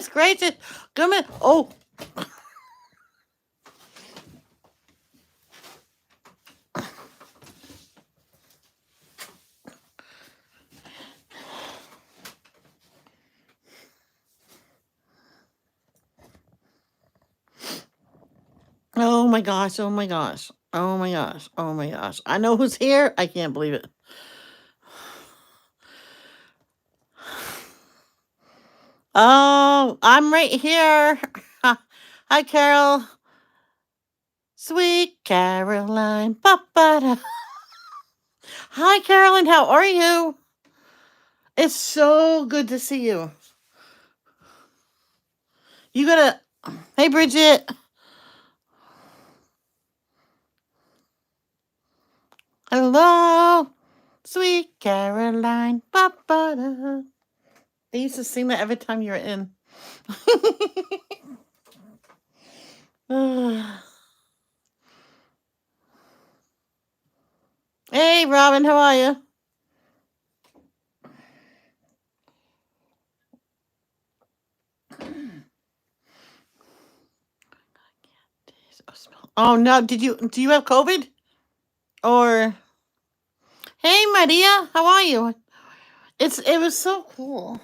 gracious. Come in. Oh. Oh my gosh. Oh my gosh. Oh my gosh. Oh my gosh. I know who's here. I can't believe it. Oh, I'm right here. Hi, Carol. Sweet Caroline. Ba-ba-da. Hi, Carolyn. How are you? It's so good to see you. You gotta. Hey, Bridget. Hello. Sweet Caroline. Ba-ba-da. They used to sing that every time you were in. Hey, Robin. How are you? Oh no! Do you have COVID? Or hey, Maria, how are you? It was so cool.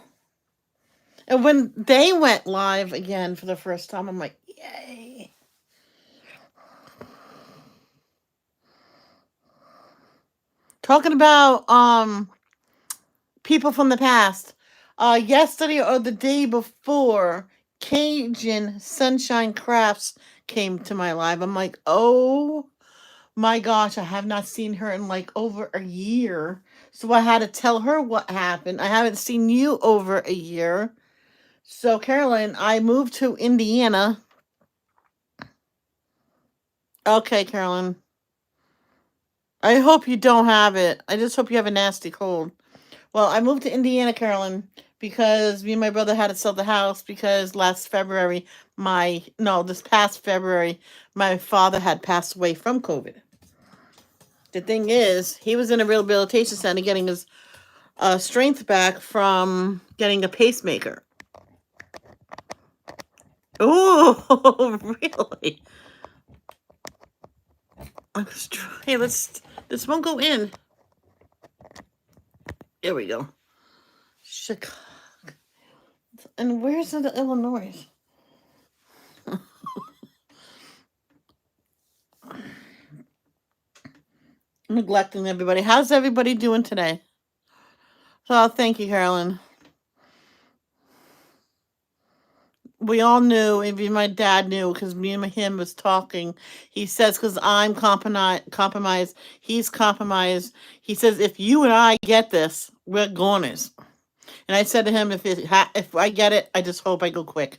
And when they went live again for the first time, I'm like, yay! Talking about people from the past. Yesterday or the day before, Cajun Sunshine Crafts came to my live. I'm like, oh my gosh, I have not seen her in like over a year. So I had to tell her what happened. I haven't seen you over a year. So, Carolyn, I moved to Indiana. Okay, Carolyn. I hope you don't have it. I just hope you have a nasty cold. Well, I moved to Indiana, Carolyn, because me and my brother had to sell the house because this past February, my father had passed away from COVID. The thing is, he was in a rehabilitation center getting his strength back from getting a pacemaker. Oh, really? Let's try. This won't go in. There we go. Chicago. And where's the Illinois? Neglecting everybody. How's everybody doing today? Oh, thank you, Carolyn. We all knew, even my dad knew, because me and him was talking. He says, because I'm compromised, he's compromised. He says, if you and I get this, we're goners. And I said to him, if I get it, I just hope I go quick.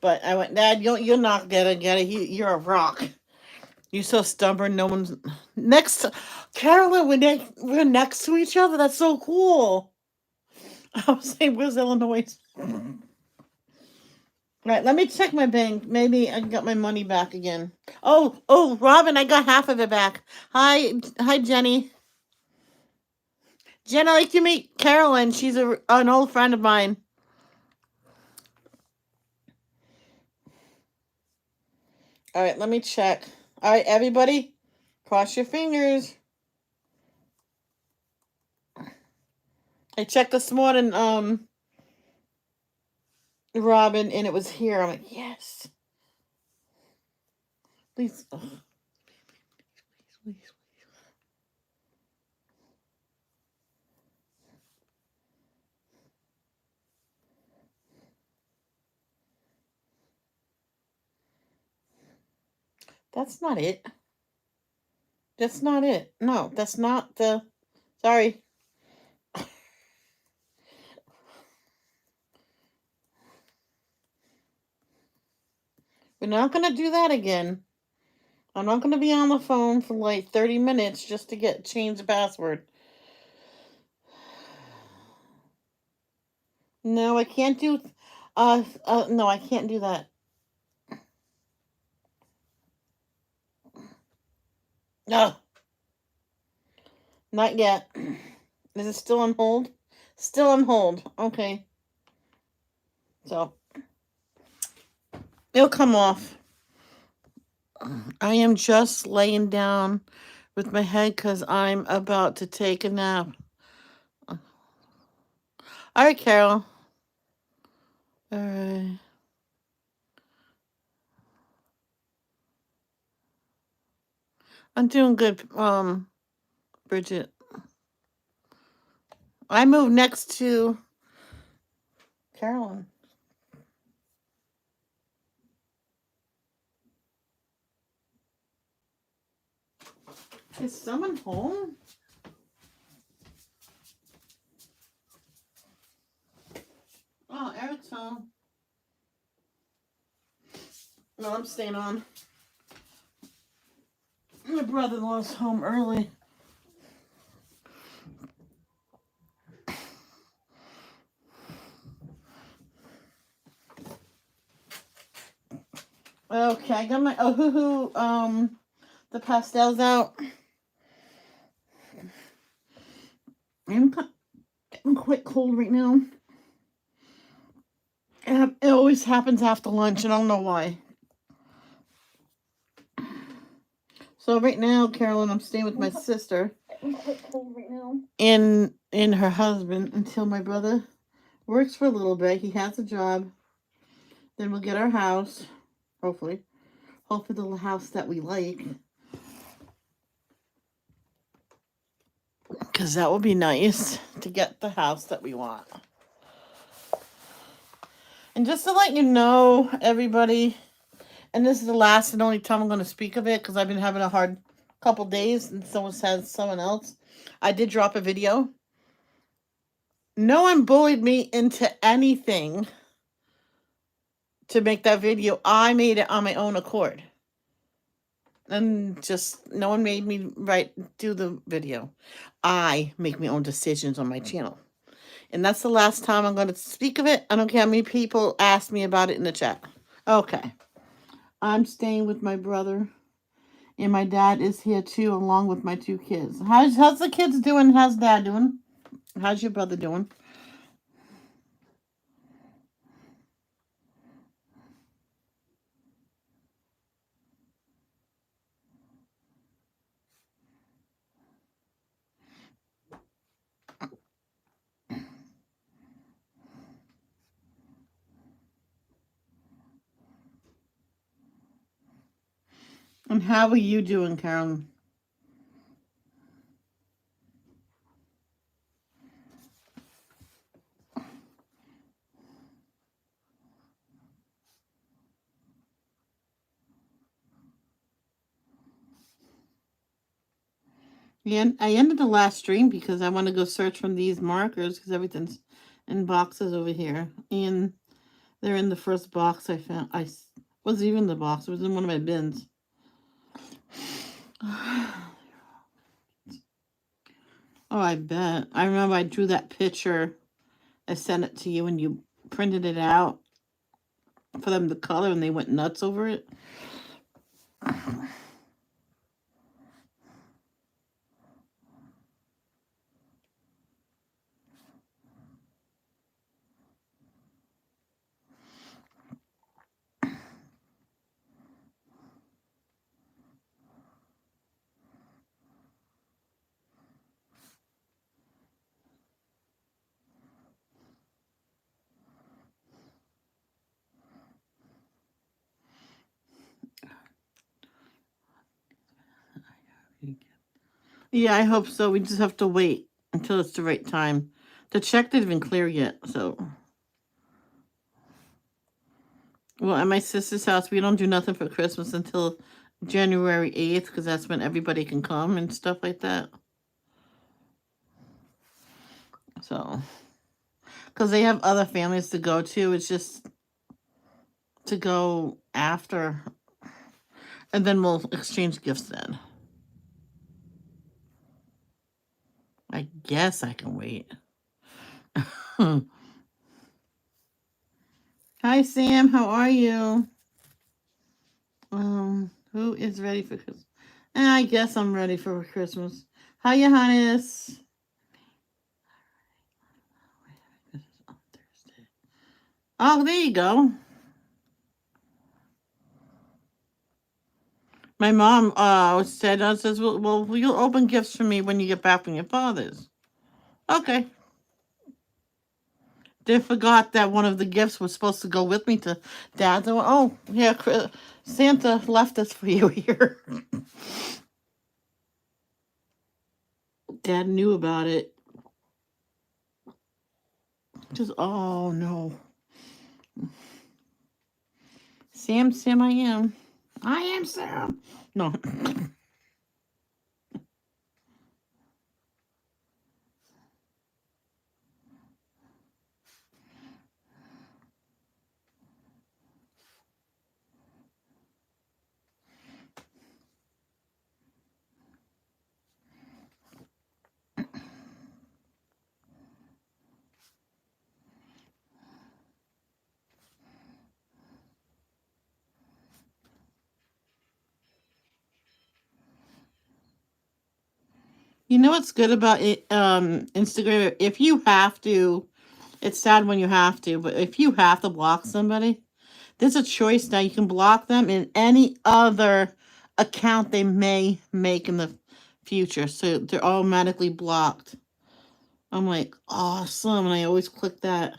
But I went, Dad, you're not gonna get it. You're a rock. You're so stubborn. No one's next. Carolyn, we're next to each other. That's so cool. I was saying, where's Illinois? Right, let me check my bank. Maybe I got my money back again. Oh, Robin, I got half of it back. Hi, Jenny. Jen, I like to meet Carolyn. She's an old friend of mine. All right, let me check. All right, everybody, cross your fingers. I checked this morning, Robin, and it was here. I'm like, yes. Please. Oh, please. That's not it. That's not it. No, that's not the. Sorry. We're not going to do that again. I'm not going to be on the phone for like 30 minutes just to change the password. No, I can't do. No, I can't do that. No, not yet. Is it still on hold? Still on hold. Okay. So, It'll come off. I am just laying down with my head because I'm about to take a nap. All right, Carol. All right. I'm doing good, Bridget. I moved next to Carolyn. Is someone home? Oh, Eric's home. No, I'm staying on. My brother-in-law's home early. Okay, I got my the pastels out. I'm getting quite cold right now. It always happens after lunch, and I don't know why. So right now, Carolyn, I'm staying with my sister and her husband until my brother works for a little bit. He has a job. Then we'll get our house, hopefully. Hopefully the house that we like. Because that would be nice to get the house that we want. And just to let you know, everybody, and this is the last and only time I'm going to speak of it because I've been having a hard couple days and someone said someone else. I did drop a video. No one bullied me into anything to make that video. I made it on my own accord. And just no one made me do the video. I make my own decisions on my channel. And that's the last time I'm going to speak of it. I don't care how many people ask me about it in the chat. Okay. I'm staying with my brother. And my dad is here too, along with my two kids. How's the kids doing? How's dad doing? How's your brother doing? And how are you doing, Carolyn? Yeah, I ended the last stream because I want to go search from these markers because everything's in boxes over here. And they're in the first box I found. Wasn't even the box. It was in one of my bins. Oh, I bet. I remember I drew that picture. I sent it to you and you printed it out for them to color and they went nuts over it. Yeah, I hope so. We just have to wait until it's the right time. The check didn't even clear yet, so. Well, at my sister's house, we don't do nothing for Christmas until January 8th because that's when everybody can come and stuff like that. So, because they have other families to go to, it's just to go after. And then we'll exchange gifts then. I guess I can wait. Hi, Sam. How are you? Who is ready for Christmas? I guess I'm ready for Christmas. Hi, Johannes. Oh, there you go. My mom says, well, you'll open gifts for me when you get back from your father's. Okay. They forgot that one of the gifts was supposed to go with me to Dad's. Oh, yeah, Santa left this for you here. Dad knew about it. Just, oh, no. Sam, I am. I am Sam. No. You know what's good about it, Instagram? If you have to, it's sad when you have to, but if you have to block somebody, there's a choice now. You can block them in any other account they may make in the future. So they're automatically blocked. I'm like, awesome. And I always click that.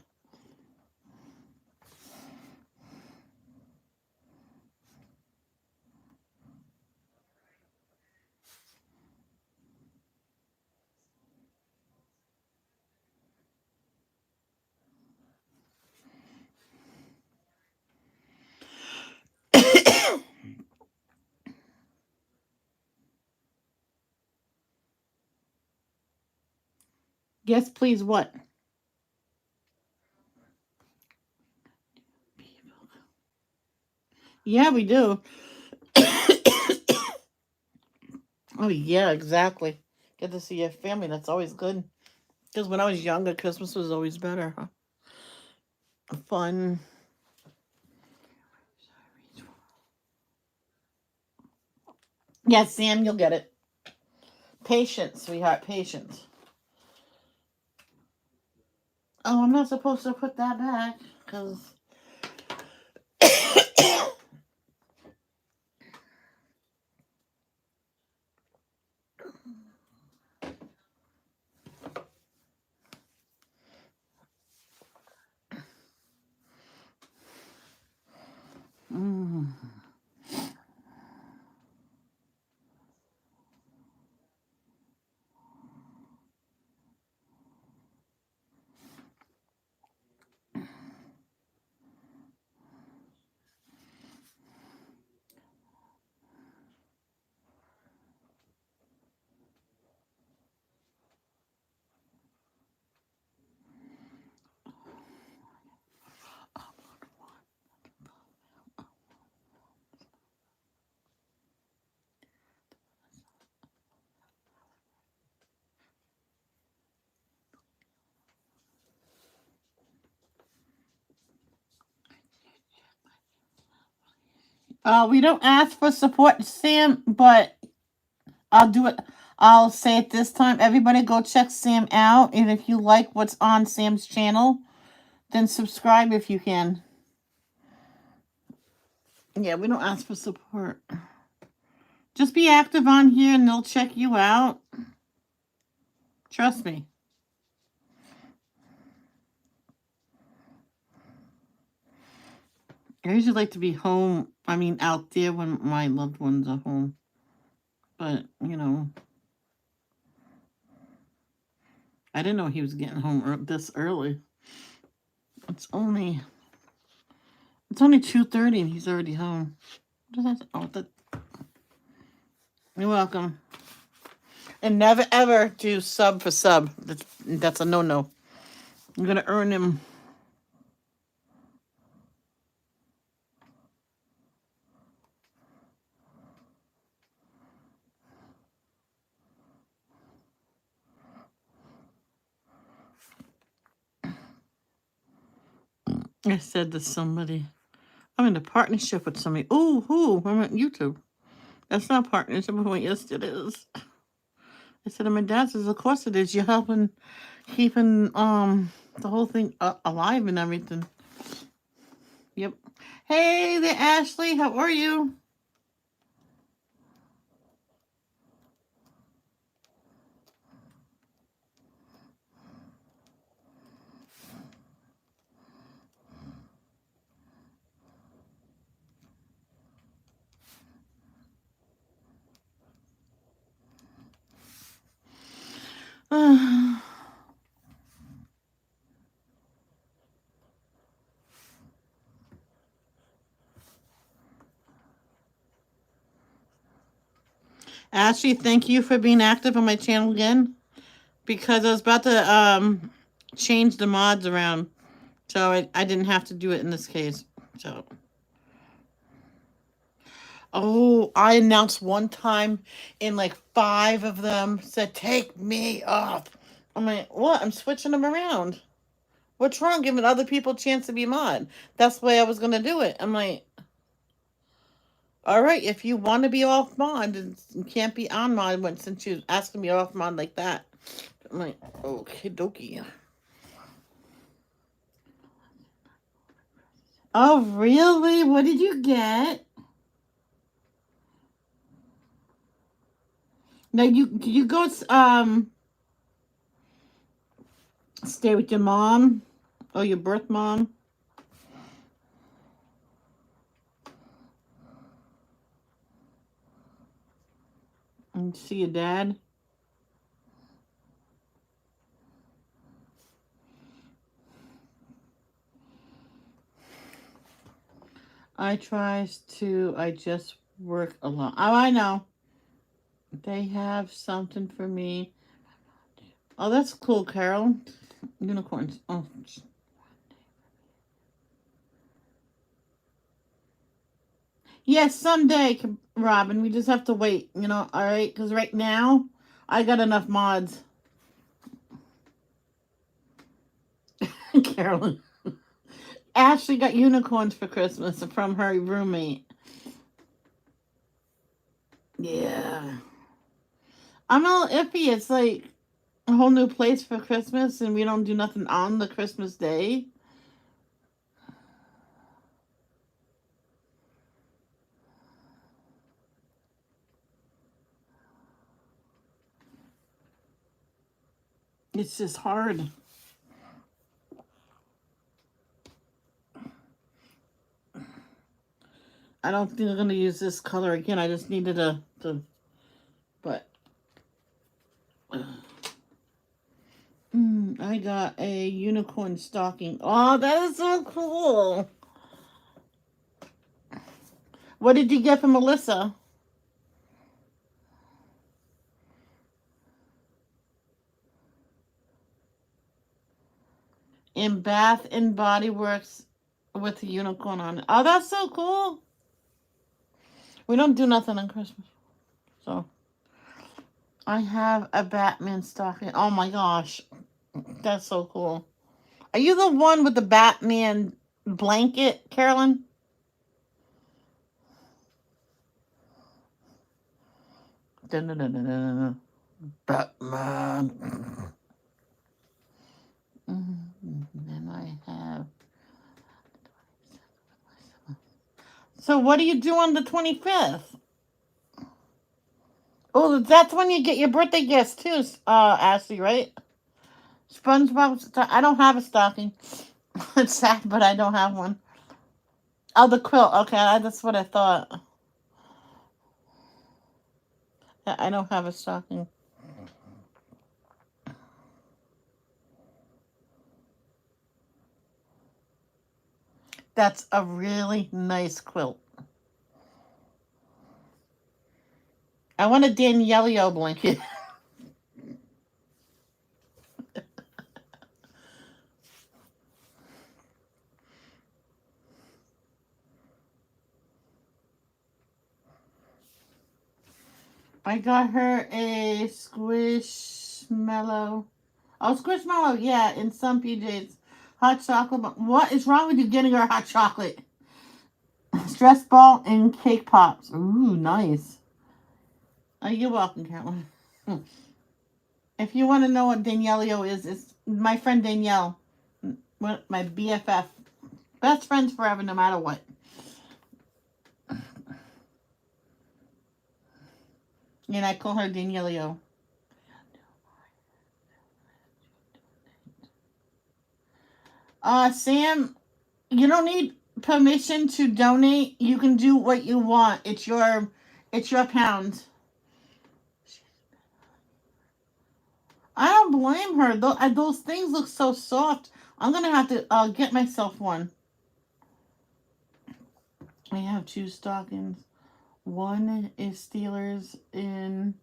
Yes, please, what? Yeah, we do. Oh, yeah, exactly. Get to see your family. That's always good. Because when I was younger, Christmas was always better. Huh? Fun. Yes, Sam, you'll get it. Patience, sweetheart, patience. Oh, I'm not supposed to put that back because. Mm. We don't ask for support, Sam, but I'll do it. I'll say it this time. Everybody go check Sam out. And if you like what's on Sam's channel, then subscribe if you can. Yeah, we don't ask for support. Just be active on here and they'll check you out. Trust me. I usually like to be home. I mean, out there when my loved ones are home. But, I didn't know he was getting home this early. It's only 2:30 and he's already home. You're welcome. And never ever do sub for sub. That's a no-no. I'm gonna earn him. I said to somebody, I'm in a partnership with somebody. Ooh, who? I'm on YouTube. That's not partnership. Yes, it is. I said, and my dad says, of course it is. You're helping, keeping the whole thing alive and everything. Yep. Hey there, Ashley. How are you? Ashley, thank you for being active on my channel again. Because I was about to change the mods around. So I didn't have to do it in this case. So. Oh, I announced one time and like 5 of them said, take me off. I'm like, what? I'm switching them around. What's wrong giving other people a chance to be mod? That's the way I was going to do it. I'm like, all right, if you want to be off mod, and you can't be on mod since you're asking me off mod like that. I'm like, okay, dokie. Oh, really? What did you get? Now you go stay with your mom or your birth mom? And see your dad? I just work alone. Oh, I know. They have something for me. Oh, that's cool, Carol. Unicorns. Oh. Yes, someday, Robin. We just have to wait, all right? Because right now, I got enough mods. Carolyn. Ashley got unicorns for Christmas from her roommate. Yeah. I'm a little iffy. It's like a whole new place for Christmas and we don't do nothing on the Christmas day. It's just hard. I don't think I'm going to use this color again. I just needed but I got a unicorn stocking. Oh, that is so cool. What did you get from Melissa? In Bath and Body Works with a unicorn on it. Oh, that's so cool. We don't do nothing on Christmas. So I have a Batman stocking. Oh my gosh. That's so cool. Are you the one with the Batman blanket, Carolyn? Batman. Then I have. So what do you do on the 25th? Oh, that's when you get your birthday gifts too, Ashley, right? SpongeBob. I don't have a stocking. It's sad, but I don't have one. Oh, the quilt. Okay, that's what I thought. I don't have a stocking. That's a really nice quilt. I want a Danielio blanket. I got her a Squishmallow. Oh, Squishmallow, yeah, in some PJs. Hot chocolate. What is wrong with you getting her hot chocolate? Stress ball and cake pops. Ooh, nice. Oh, you're welcome, Carolyn. If you want to know what Danielio is, it's my friend Danielle, my BFF. Best friends forever, no matter what. And I call her Danielio. Sam, you don't need permission to donate. You can do what you want. It's your pound. I don't blame her. Those things look so soft. I'm gonna have to get myself one. I have two stockings. One is Steelers in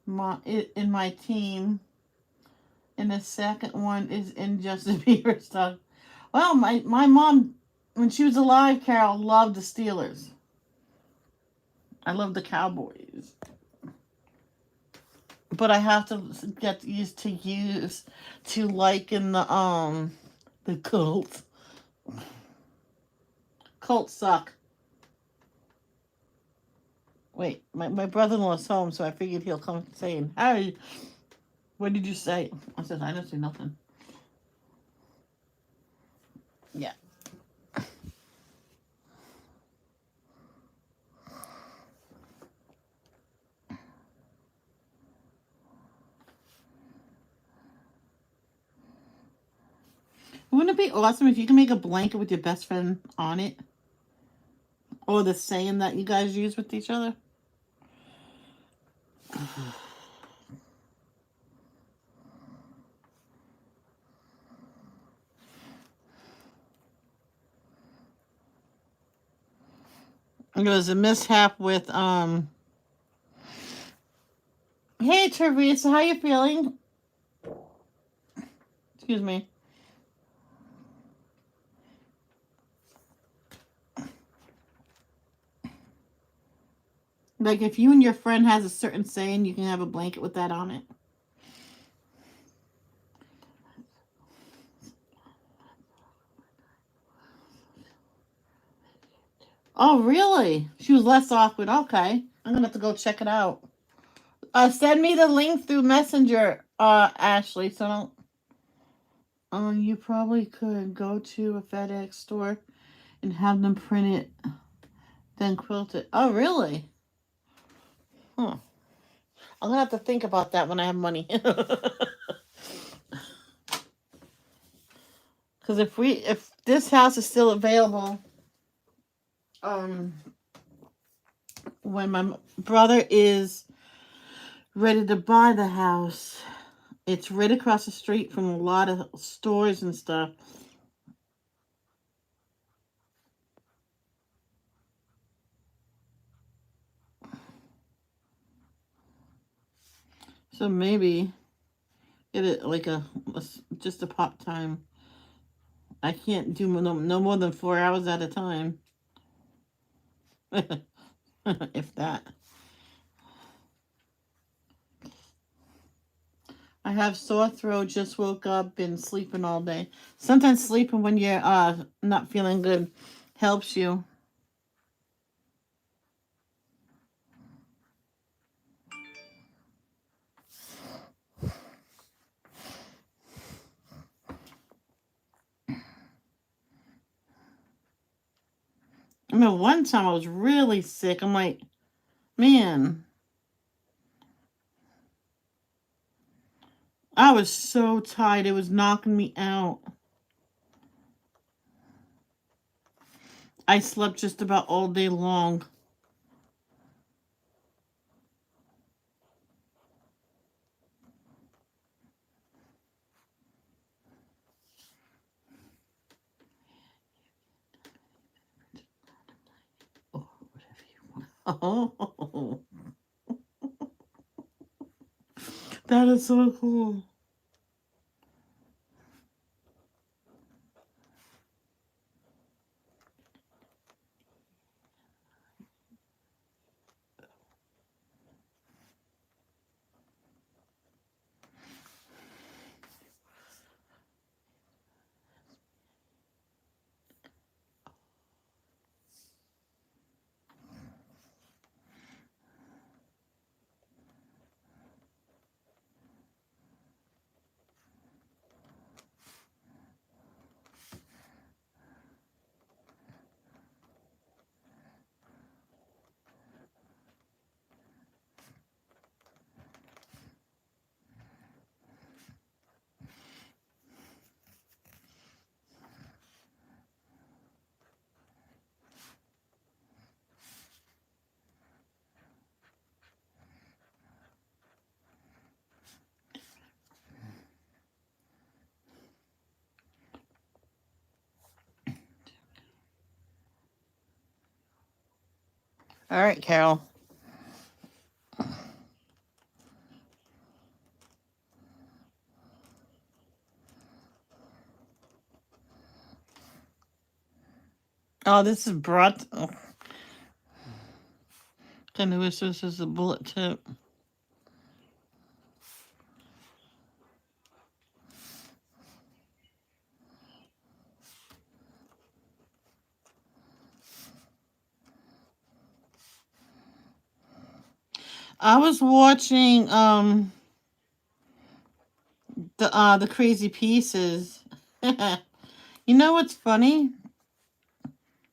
my team, and the second one is in Justin Bieber stock. Well, my mom, when she was alive, Carol, loved the Steelers. I love the Cowboys, but I have to get used to liking the Colts. Colts suck. Wait, my brother-in-law's home, so I figured he'll come saying, "Hey, what did you say?" I said, "I didn't say nothing." Yeah. Wouldn't it be awesome if you can make a blanket with your best friend on it? Or the saying that you guys use with each other? It was a mishap with hey Teresa, how you feeling? Excuse me. Like if you and your friend has a certain saying, you can have a blanket with that on it. Oh really? She was less awkward. Okay. I'm gonna have to go check it out. Send me the link through Messenger, Ashley. So don't. You probably could go to a FedEx store and have them print it, then quilt it. Oh, really? Huh. I'm gonna have to think about that when I have money. Because if this house is still available, um, when my brother is ready to buy the house, it's right across the street from a lot of stores and stuff. So maybe get it like just a pop time. I can't do no more than 4 hours at a time, if that. I have sore throat. Just woke up. Been sleeping all day. Sometimes sleeping when you're not feeling good helps you. I mean, one time I was really sick. I'm like, man, I was so tired. It was knocking me out. I slept just about all day long. Oh, whatever you want. Oh, that is so cool. All right, Carol. Oh, this is brought. Oh, kind of wish this was a bullet tip. I was watching the Crazy Pieces. You know what's funny?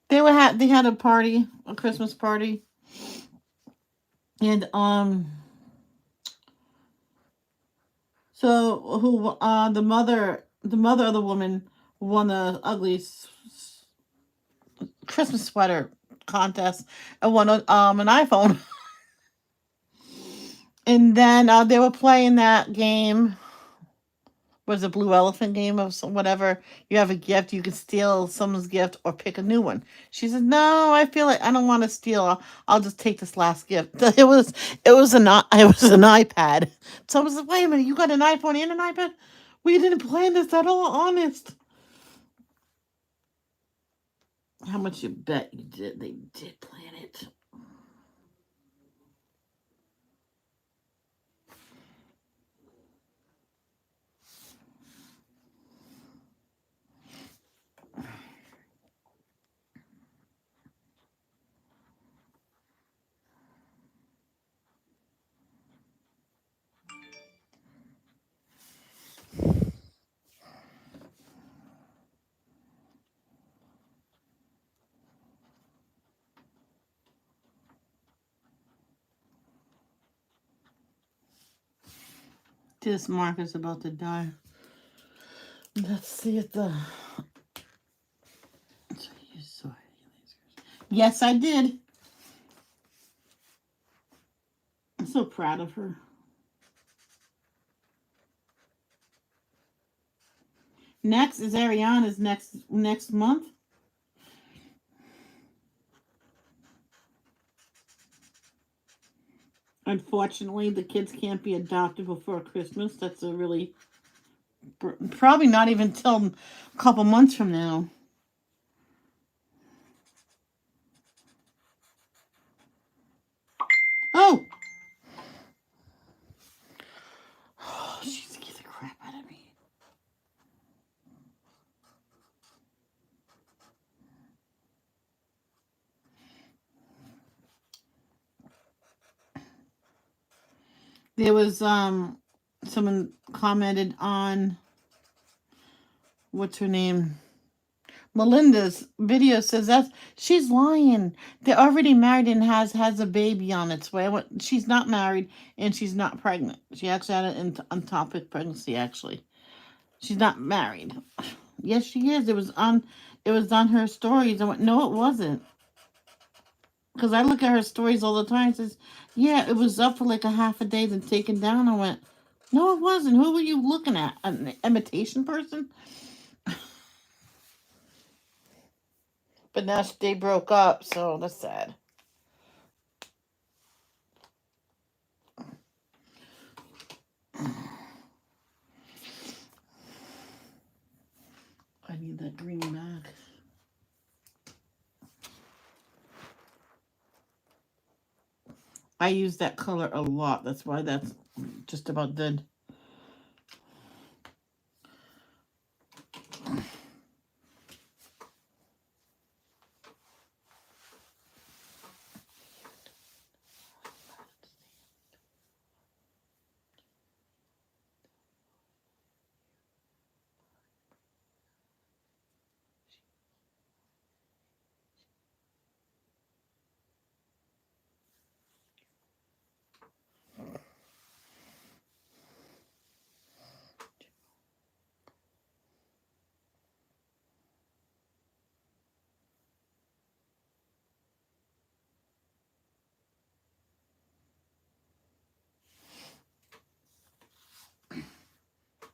They had a party, a Christmas party, and so who the mother of the woman won the ugly Christmas sweater contest and won an iPhone. And then they were playing that game. Was a blue elephant game of some, whatever. You have a gift, you can steal someone's gift or pick a new one. She said, "No, I feel like I don't want to steal. I'll just take this last gift." It was an iPad. So I was like, "Wait a minute, you got an iPhone and an iPad? We didn't plan this at all. Honest." How much you bet you did? They did plan it. This marker's about to die. Let's see if the. Yes, I did. I'm so proud of her. Next is Ariana's next month. Unfortunately, the kids can't be adopted before Christmas. That's a really probably not even till a couple months from now. Oh, she's scared the crap out of me. There was someone commented on what's her name? Melinda's video says that she's lying. They're already married and has a baby on its way. She's not married and she's not pregnant. She actually had an ectopic pregnancy. Actually, she's not married. Yes, she is. It was on her stories. I went, no, it wasn't. Because I look at her stories all the time. It says, yeah, it was up for like a half a day, then taken down. I went, no, it wasn't. Who were you looking at? An imitation person? But now they broke up, so that's sad. I need that green back. I use that color a lot. That's why that's just about dead.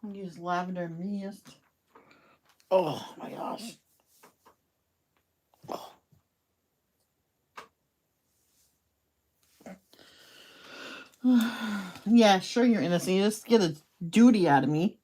I use lavender mist. Oh my gosh. Oh. Yeah, sure you're innocent. You just get a duty out of me.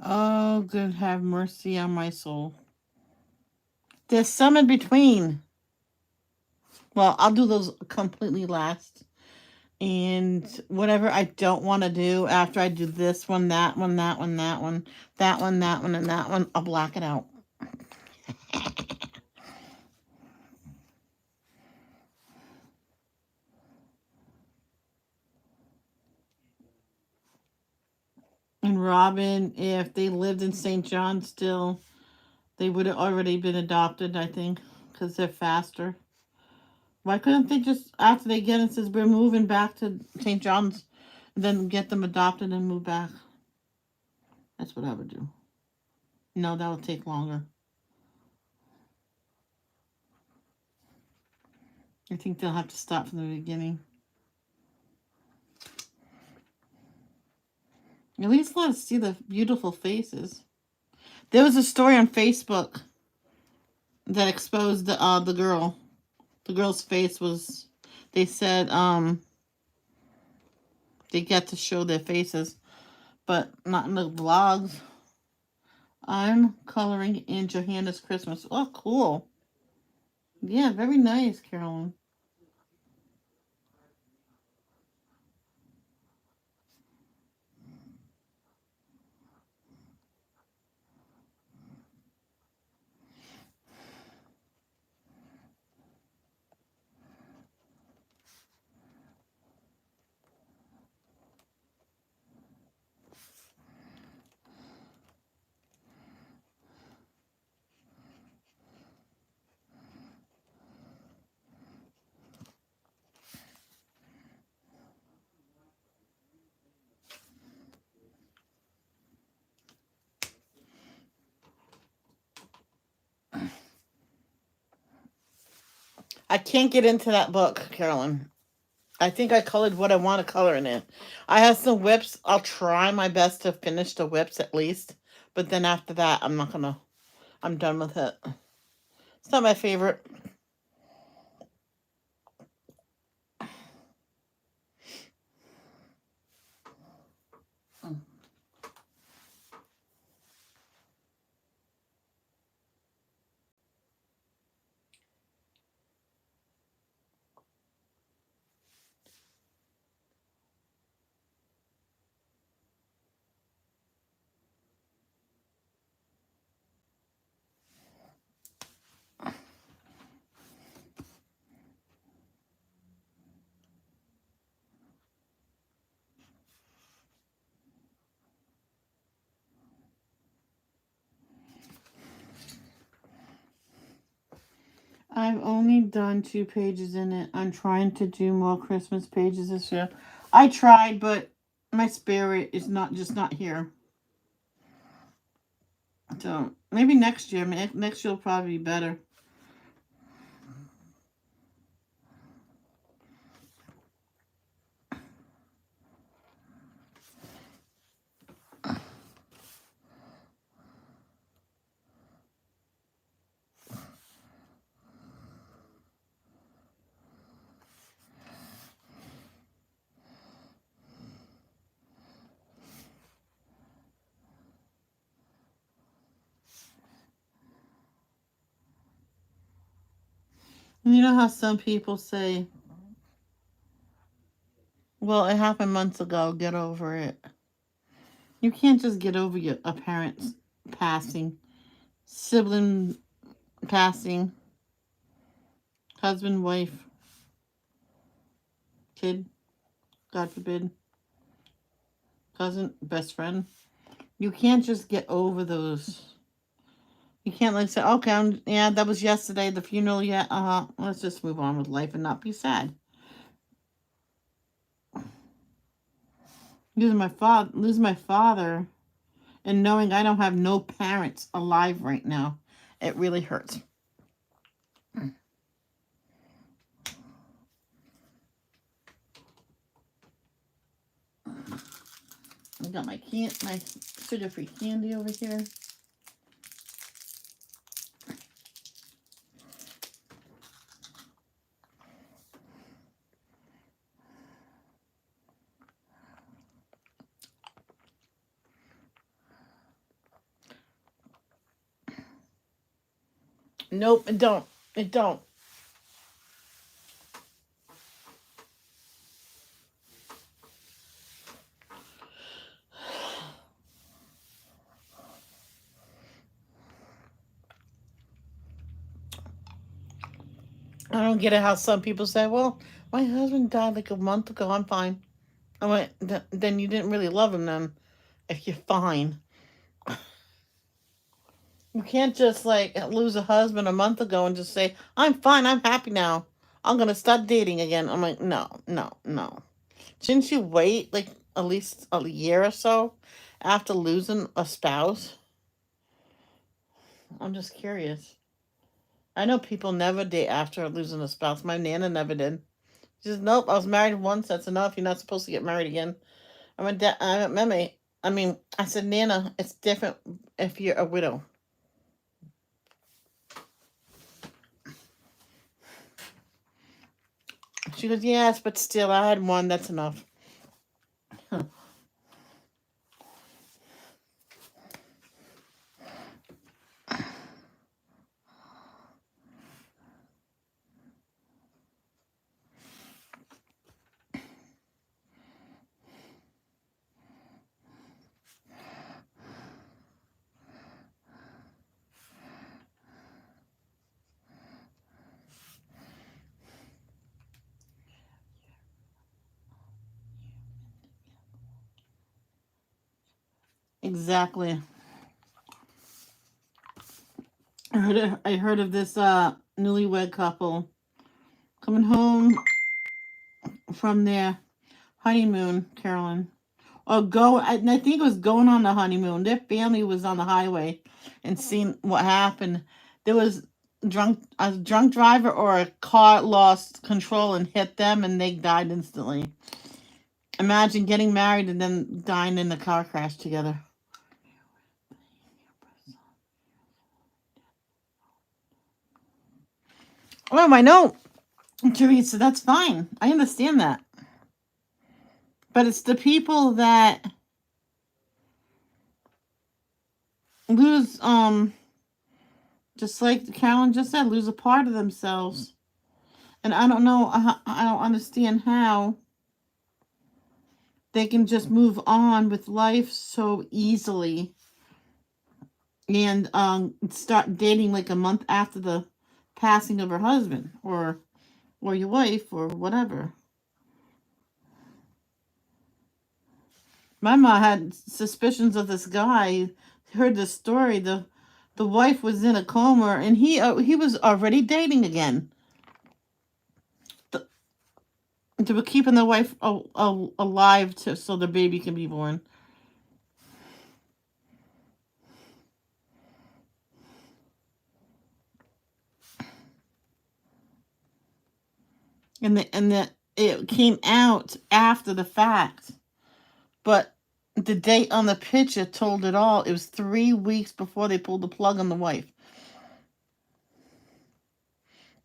Oh, good have mercy on my soul. There's some in between. Well, I'll do those completely last. And whatever I don't want to do after I do this one, that one, that one, that one, that one, that one, and that one, I'll black it out. And Robin, if they lived in St. John still, they would have already been adopted, I think, because they're faster. Why couldn't they just, after they get it, says we're moving back to St. John's, then get them adopted and move back? That's what I would do. No, that would take longer. I think they'll have to start from the beginning. At least let us see the beautiful faces. There was a story on Facebook that exposed the girl. The girl's face was. They said they get to show their faces, but not in the vlogs. I'm coloring in Johanna's Christmas. Oh, cool. Yeah, very nice, Carolyn. I can't get into that book, Carolyn. I think I colored what I want to color in it. I have some whips. I'll try my best to finish the whips at least. But then after that, I'm not gonna. I'm done with it. It's not my favorite. I've only done 2 pages in it. I'm trying to do more Christmas pages this year. I tried, but my spirit is not here. So maybe next year. Next year will probably be better. You know how some people say, well, it happened months ago, get over it. You can't just get over a parent's passing, sibling passing, husband, wife, kid, God forbid, cousin, best friend. You can't just get over those. You can't like say, okay, yeah, that was yesterday, the funeral, yeah, let's just move on with life and not be sad. Losing my father, and knowing I don't have no parents alive right now, it really hurts. I got my sugar-free candy over here. Nope, it don't. It don't. I don't get it how some people say, well, my husband died like a month ago, I'm fine. I went, then you didn't really love him then, if you're fine. You can't just like lose a husband a month ago and just say, I'm fine, I'm happy now. I'm going to start dating again. I'm like, no, no, no. Shouldn't you wait like at least a year or so after losing a spouse? I'm just curious. I know people never date after losing a spouse. My Nana never did. She says, nope, I was married once, that's enough. You're not supposed to get married again. I said, Nana, it's different if you're a widow. She goes, yes, but still, I had one, that's enough. Huh. Exactly. I heard of this newlywed couple coming home from their honeymoon, Carolyn. I think it was going on the honeymoon. Their family was on the highway and seen what happened. There was a drunk driver or a car lost control and hit them and they died instantly. Imagine getting married and then dying in a car crash together. Oh, I know, Teresa, that's fine. I understand that. But it's the people that lose, just like Carolyn just said, lose a part of themselves. And I don't know, I don't understand how they can just move on with life so easily and start dating like a month after the passing of her husband or your wife or whatever. My mom had suspicions of this guy. Heard the story. The wife was in a coma and he was already dating again. They were keeping the wife alive so the baby can be born. And it came out after the fact, but the date on the picture told it all. It was 3 weeks before they pulled the plug on the wife,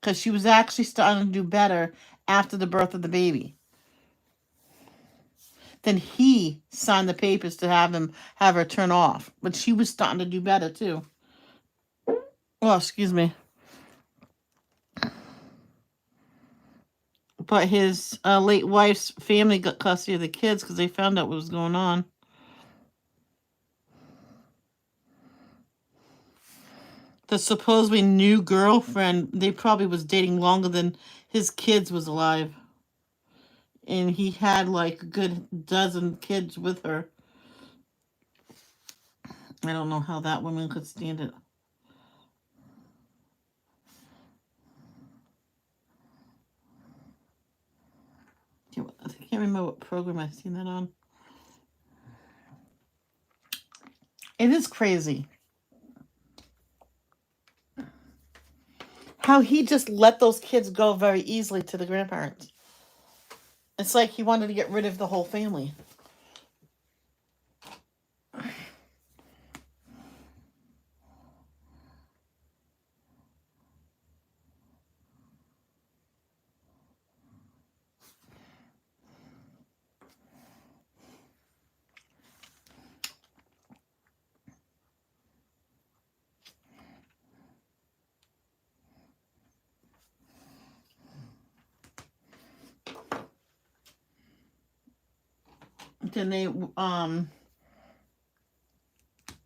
because she was actually starting to do better after the birth of the baby. Then he signed the papers to have her turn off, but she was starting to do better too. Oh, excuse me. but his late wife's family got custody of the kids because they found out what was going on. The supposedly new girlfriend, they probably was dating longer than his kids was alive. And he had like a good dozen kids with her. I don't know how that woman could stand it. I can't remember what program I've seen that on. It is crazy how he just let those kids go very easily to the grandparents. It's like he wanted to get rid of the whole family. Then they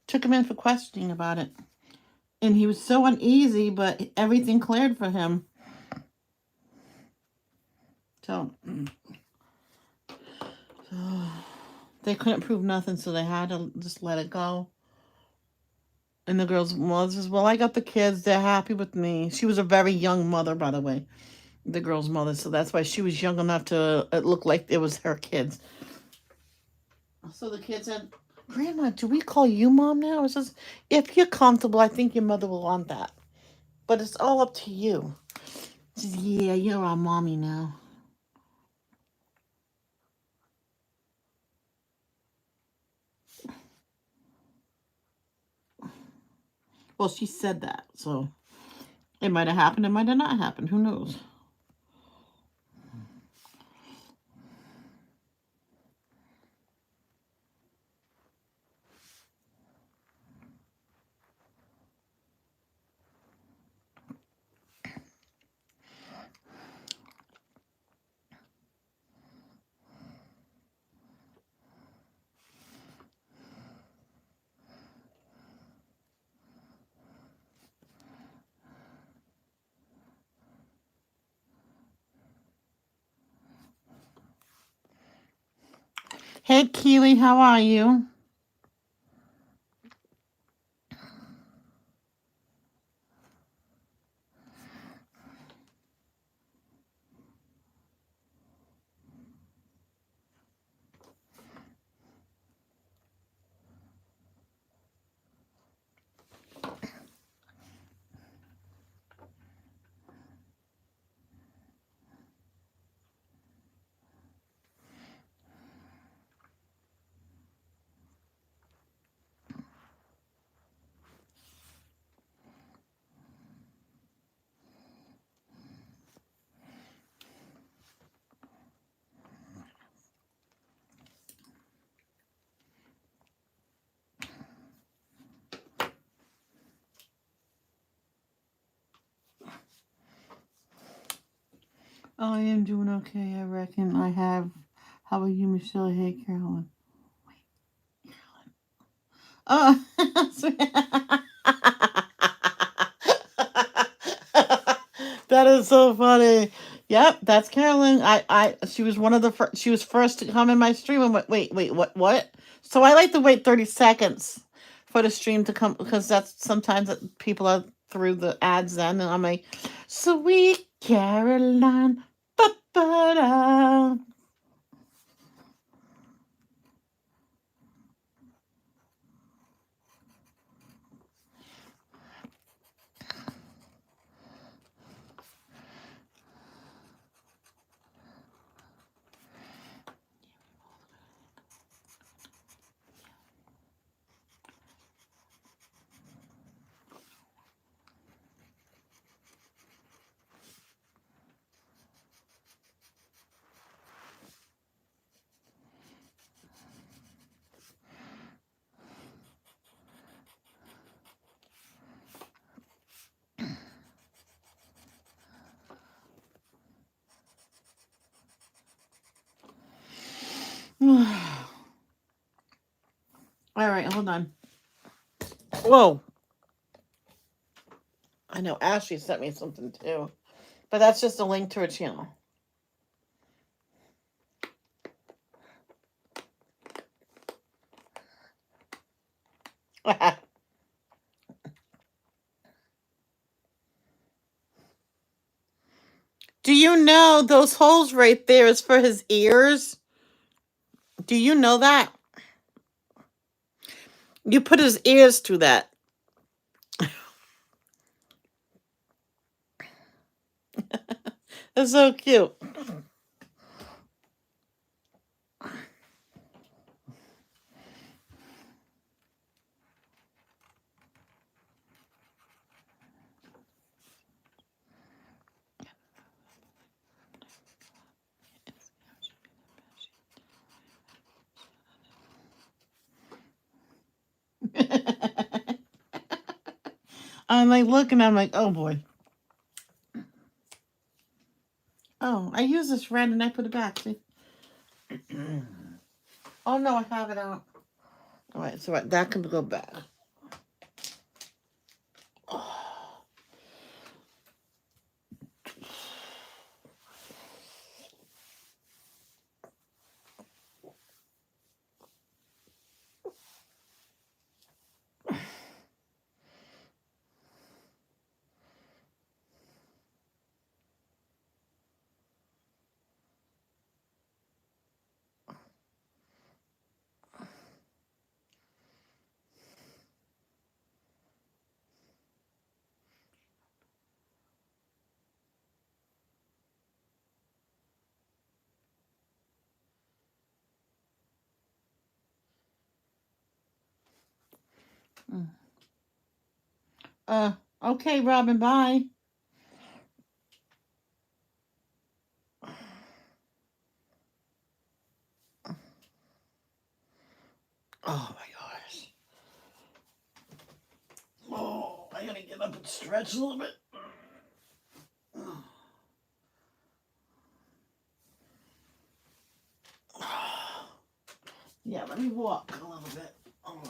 took him in for questioning about it. And he was so uneasy, but everything cleared for him. So they couldn't prove nothing, so they had to just let it go. And the girl's mother says, well, I got the kids. They're happy with me. She was a very young mother, by the way, the girl's mother. So that's why she was young enough to it look like it was her kids. So the kid said, Grandma, do we call you Mom now? It says, if you're comfortable, I think your mother will want that. But it's all up to you. She says, yeah, you're our mommy now. Well, she said that, so it might have happened, it might have not happened. Who knows? Hey, Keely, how are you? I am doing okay, I reckon. I have. How are you, Michelle? Hey, Carolyn. Wait, Carolyn. Oh, that is so funny. Yep, that's Carolyn. She was one of the she was first to come in my stream and went, wait, what? So I like to wait 30 seconds for the stream to come because that's sometimes people are through the ads then, and I'm like, sweet Caroline, ba-ba-da. All right, hold on. Whoa. I know Ashley sent me something too, but that's just a link to her channel. Do you know those holes right there is for his ears? Do you know that? You put his ears through that. That's so cute. I'm like looking, I'm like, oh boy. Oh, I use this red and I put it back. See? Oh no, I have it out. All right, so that can go back. Okay, Robin, bye. Oh my gosh. Oh, I gotta get up and stretch a little bit. Yeah, let me walk a little bit. Oh.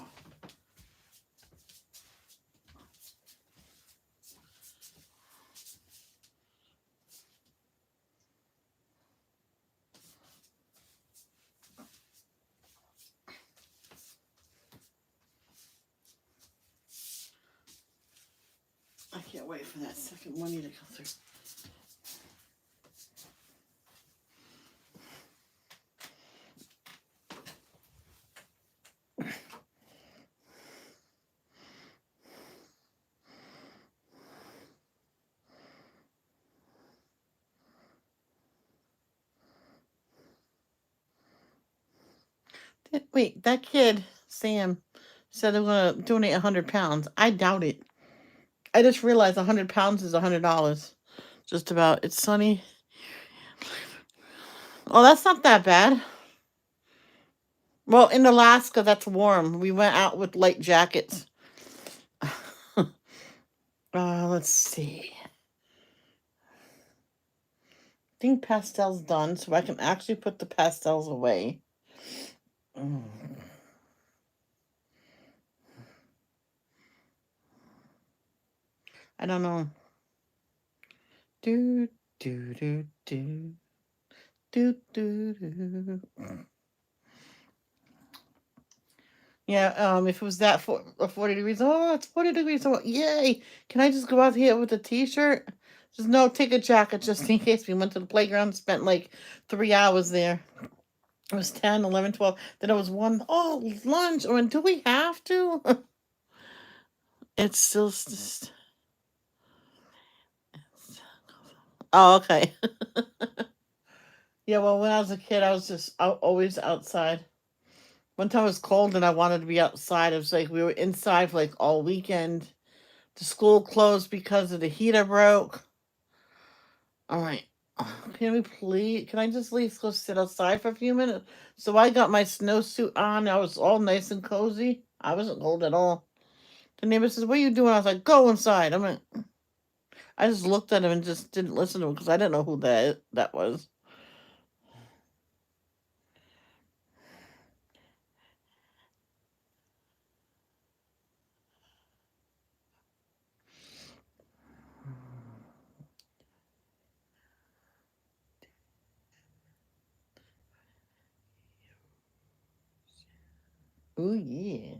I can't wait for that second one to come through. Wait, that kid, Sam, said they're going to donate 100 pounds. I doubt it. I just realized 100 pounds is $100. Just about. It's sunny. Oh, that's not that bad. Well, in Alaska, that's warm. We went out with light jackets. Let's see. I think pastel's done, so I can actually put the pastels away. I don't know. Do do do do do do do. Yeah, if it was that 40 degrees, oh, it's 40 degrees, oh, yay! Can I just go out here with a t-shirt? Just no, take a jacket just in case. We went to the playground, spent like 3 hours there. It was 10, 11, 12. Then it was 1, oh, lunch. Or do we have to? It's still just... Oh, okay. Yeah, well, when I was a kid, I was just always outside. One time it was cold and I wanted to be outside. It was like we were inside for like all weekend. The school closed because of the heater broke. All right. Can we please? Can I just at least go sit outside for a few minutes? So I got my snowsuit on. I was all nice and cozy. I wasn't cold at all. The neighbor says, "What are you doing?" I was like, "Go inside." I just looked at him and just didn't listen to him because I didn't know who that was. Oh yeah.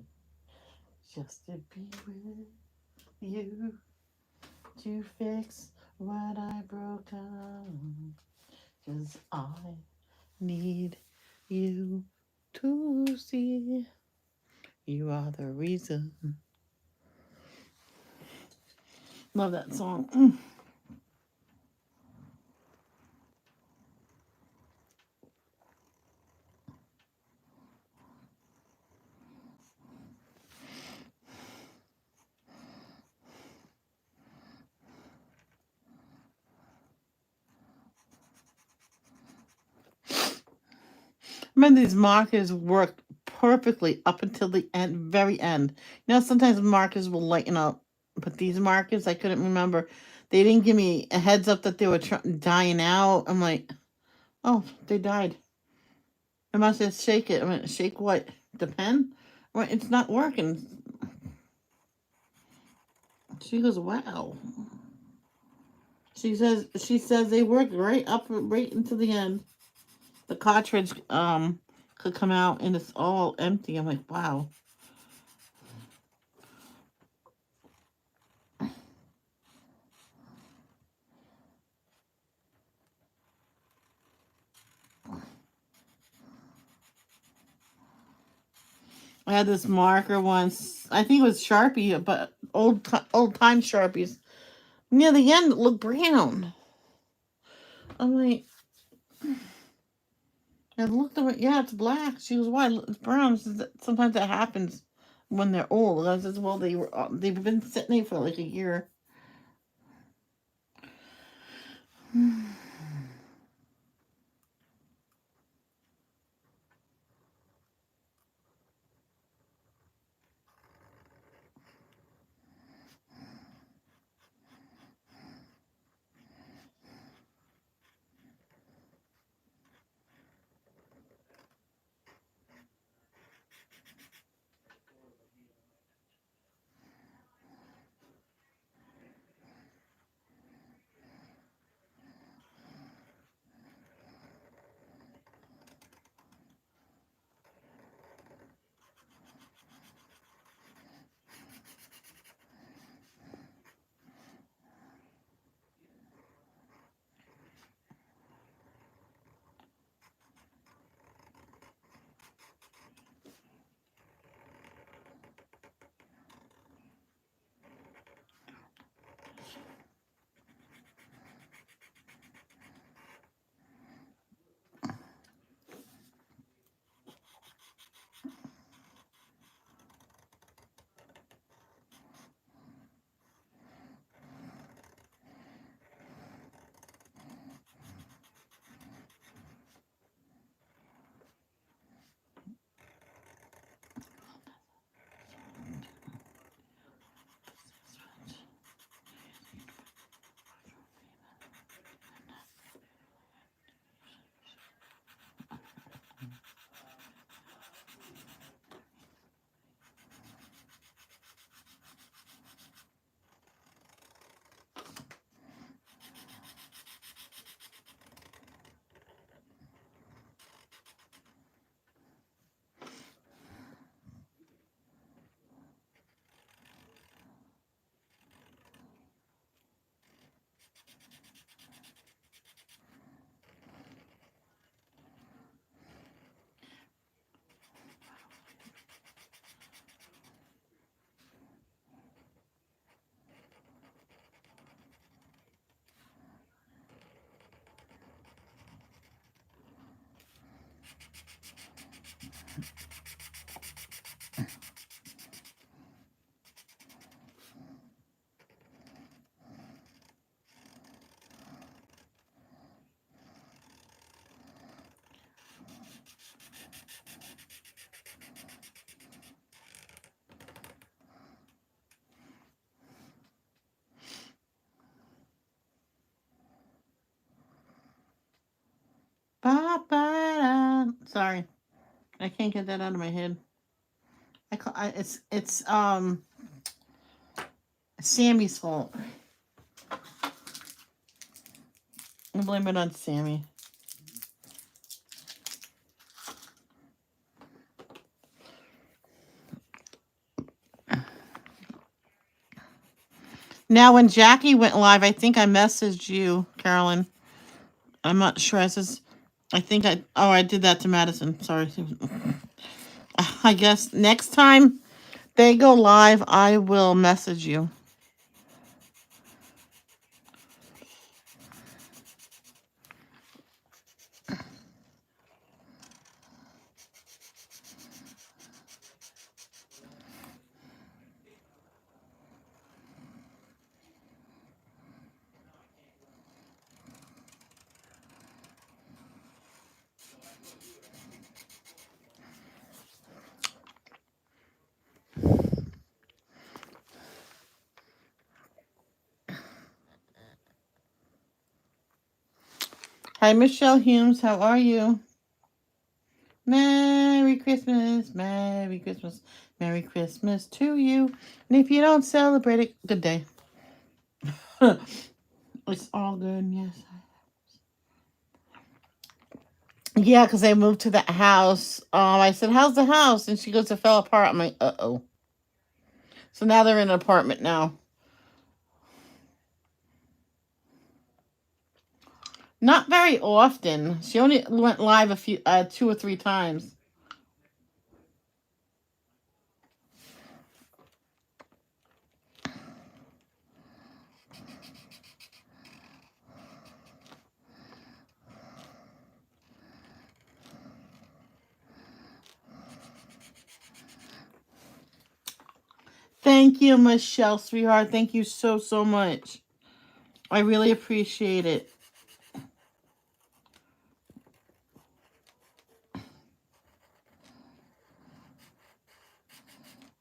Just to be with you, to fix what I broke down. 'Cause I need you to see you are the reason. Love that song. Remember, these markers work perfectly up until the end, very end. You know, sometimes markers will lighten up, but these markers, I couldn't remember. They didn't give me a heads up that they were dying out. I'm like, oh, they died. I must have shake it. I mean, shake what? The pen? Well, it's not working. She goes, wow. She says they work right up right until the end. The cartridge could come out and it's all empty. I'm like, wow. I had this marker once. I think it was Sharpie, but old time Sharpies. Near the end, it looked brown. I'm like, I looked at it. Yeah, it's black. She goes, why? It's brown. She says, sometimes that happens when they're old. I says, well, they've been sitting there for like a year. Sorry, I can't get that out of my head. It's Sammy's fault. I blame it on Sammy. Now, when Jackie went live, I think I messaged you, Carolyn. I'm not sure. I think I did that to Madison. Sorry. I guess next time they go live, I will message you. Hi, Michelle Humes. How are you? Merry Christmas, Merry Christmas, Merry Christmas to you. And if you don't celebrate it, good day. It's all good, yes. Yeah, because they moved to the house. I said, "How's the house?" And she goes, "It fell apart." I'm like, "Uh-oh." So now they're in an apartment now. Not very often. She only went live a few, 2 or 3 times. Thank you, Michelle, sweetheart. Thank you so, so much. I really appreciate it.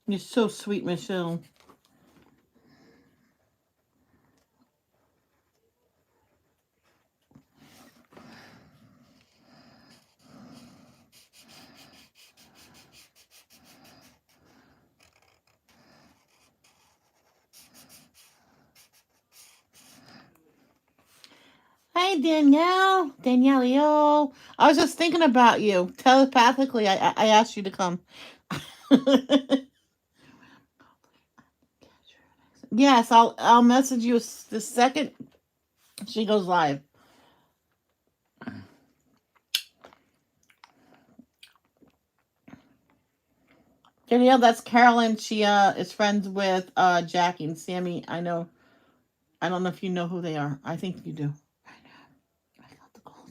You're so sweet, Michelle. Hey, Danielle. Danielle, yo. I was just thinking about you. Telepathically, I asked you to come. Yes, I'll message you the second she goes live. Danielle, that's Carolyn. She is friends with Jackie and Sammy. I know. I don't know if you know who they are. I think you do.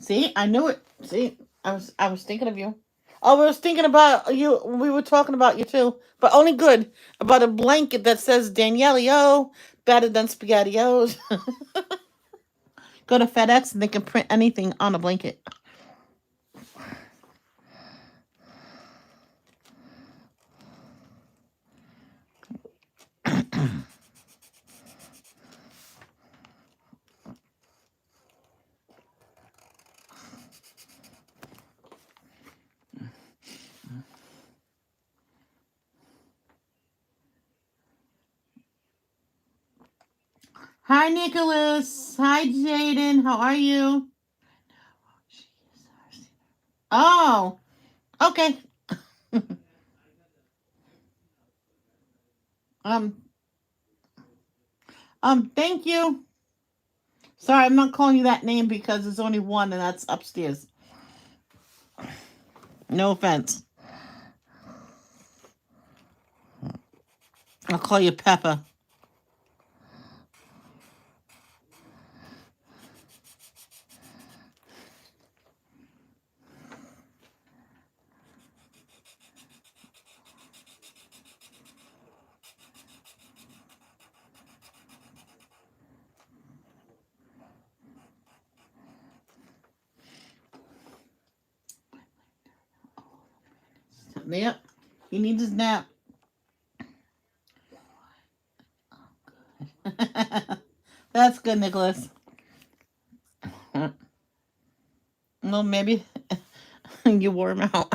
See, I knew it. See, I was thinking of you. Oh, we was thinking about you. We were talking about you too, but only good about a blanket that says Danielle, better than SpaghettiOs. Go to FedEx and they can print anything on a blanket. Hi, Nicholas. Hi, Jaden. How are you? Oh, okay. um, thank you. Sorry, I'm not calling you that name because there's only one, and that's upstairs. No offense. I'll call you Peppa. Yep. He needs his nap. That's good, Nicholas. Well, maybe you wore him out.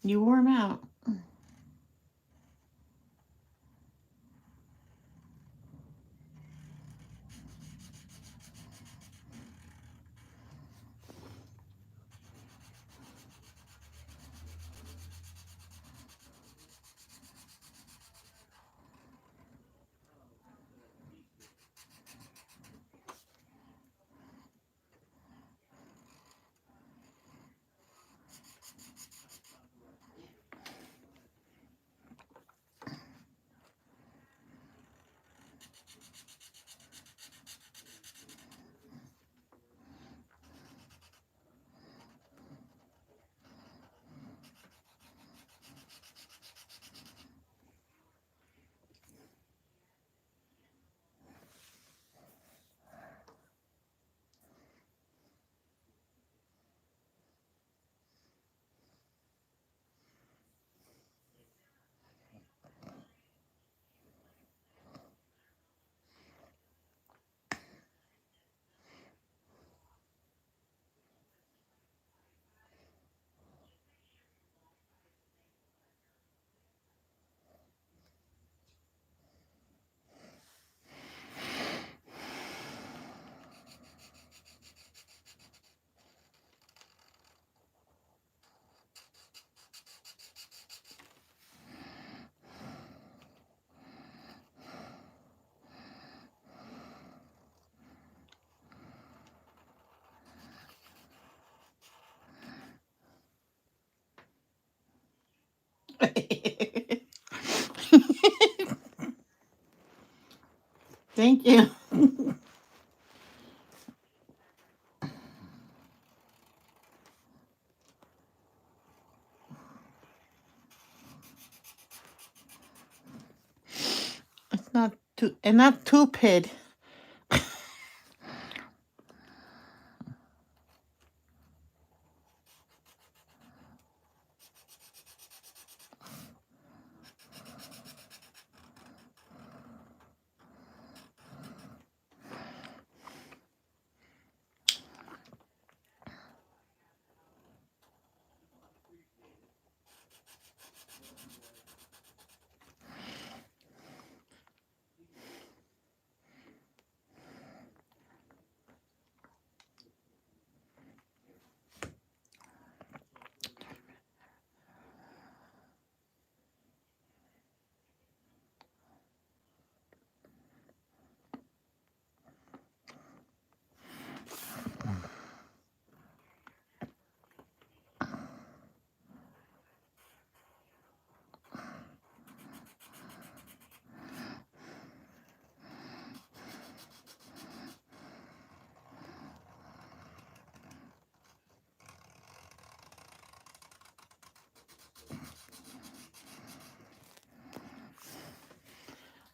You wore him out. Thank you. It's not too, and not stupid.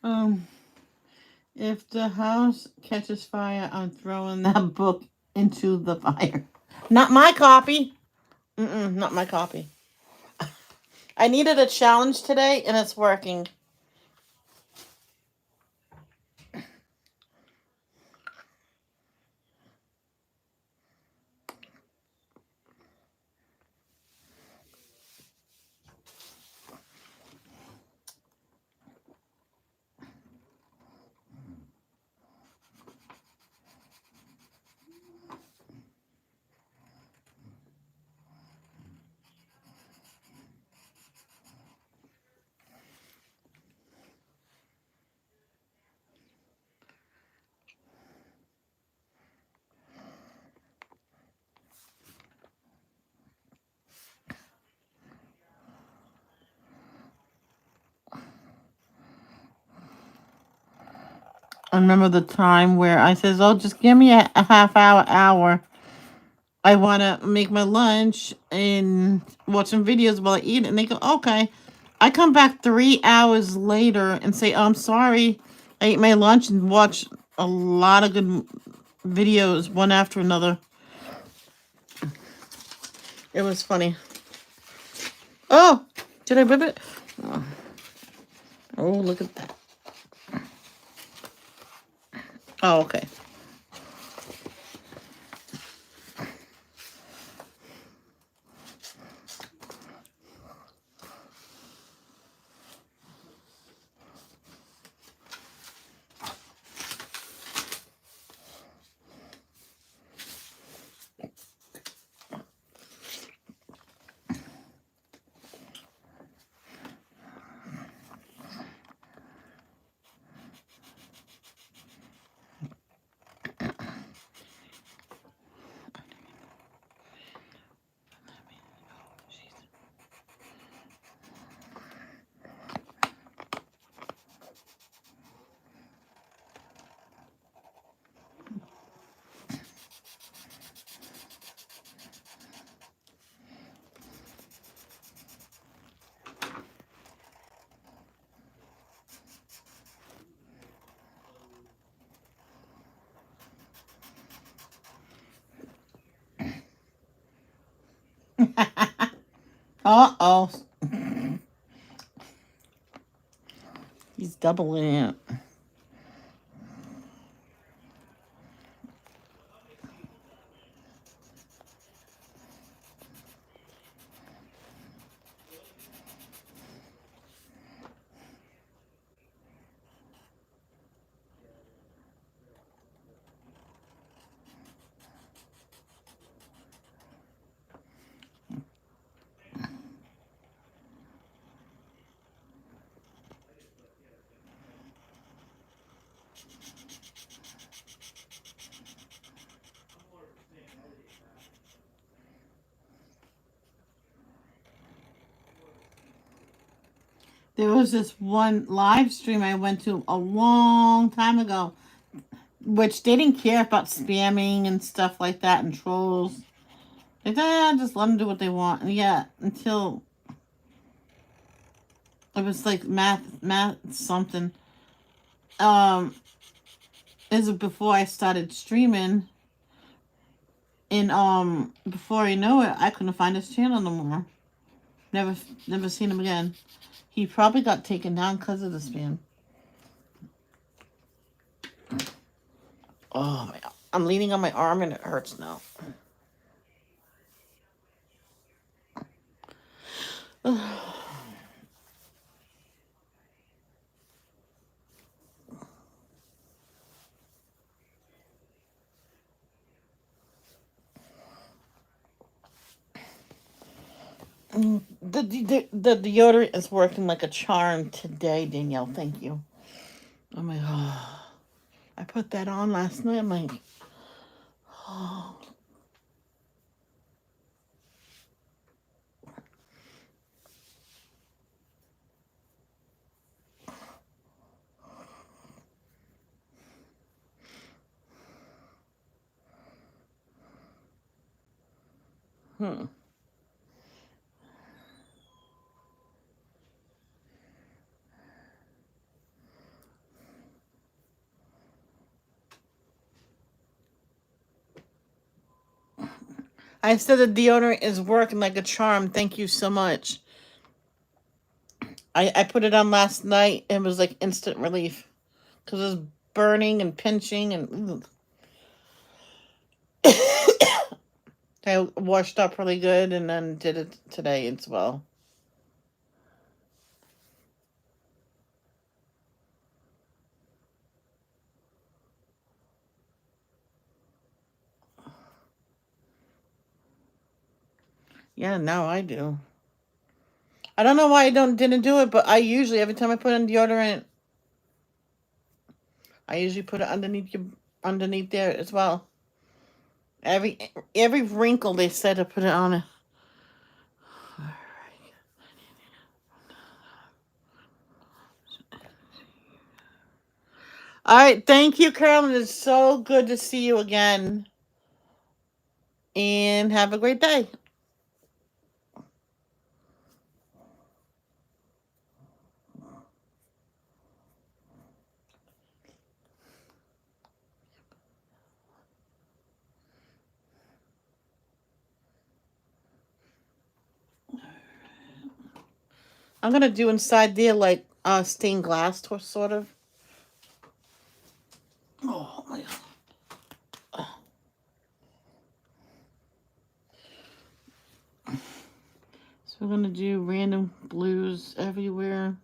Um, if the house catches fire, I'm throwing that book into the fire. Not my copy. Not my copy. I needed a challenge today, and it's working. I remember the time where I says, "Oh, just give me a half hour. I want to make my lunch and watch some videos while I eat it." And they go, "Okay." I come back 3 hours later and say, "Oh, I'm sorry. I ate my lunch and watched a lot of good videos, one after another." It was funny. Oh, did I rip it? Oh, look at that. Oh, okay. Uh-oh. He's doubling it. There was this one live stream I went to a long time ago, which they didn't care about spamming and stuff like that and trolls. They thought, just let them do what they want. And yeah, until it was like math something. This is before I started streaming. And before I know it, I couldn't find his channel no more. Never seen him again. He probably got taken down because of the spam. Oh my God. I'm leaning on my arm and it hurts now. The deodorant is working like a charm today, Danielle. Thank you. Oh my God. I put that on last night. I'm like, oh. I said the deodorant is working like a charm. Thank you so much. I put it on last night and it was like instant relief because it was burning and pinching and I washed up really good and then did it today as well. Yeah, now I do. I don't know why I didn't do it, but I usually every time I put on deodorant, I usually put it underneath there as well. Every wrinkle they said to put it on it. All right, thank you, Carolyn. It's so good to see you again. And have a great day. I'm gonna do inside there like stained glass sort of. Oh my God. So we're gonna do random blues everywhere.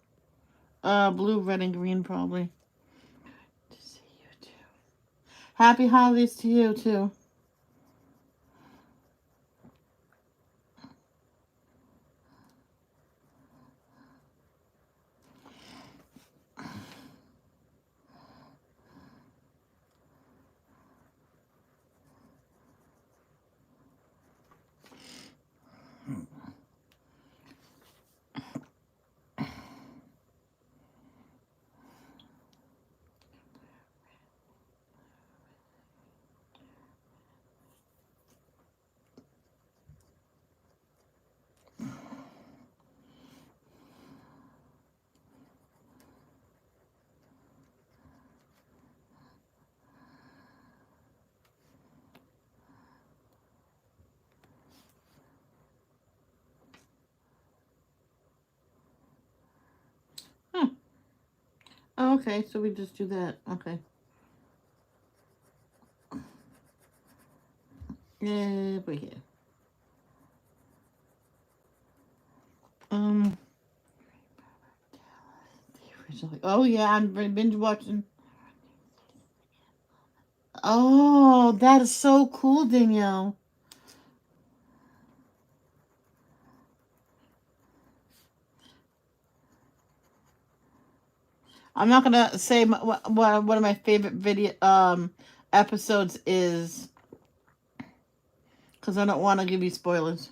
Blue, red, and green probably. To see you too. Happy holidays to you too. Huh. Oh, okay, so we just do that. Okay. Yeah, we're here. Um. Oh yeah, I'm binge watching. Oh, that is so cool, Danielle. I'm not gonna say what one of my favorite video episodes is because I don't want to give you spoilers.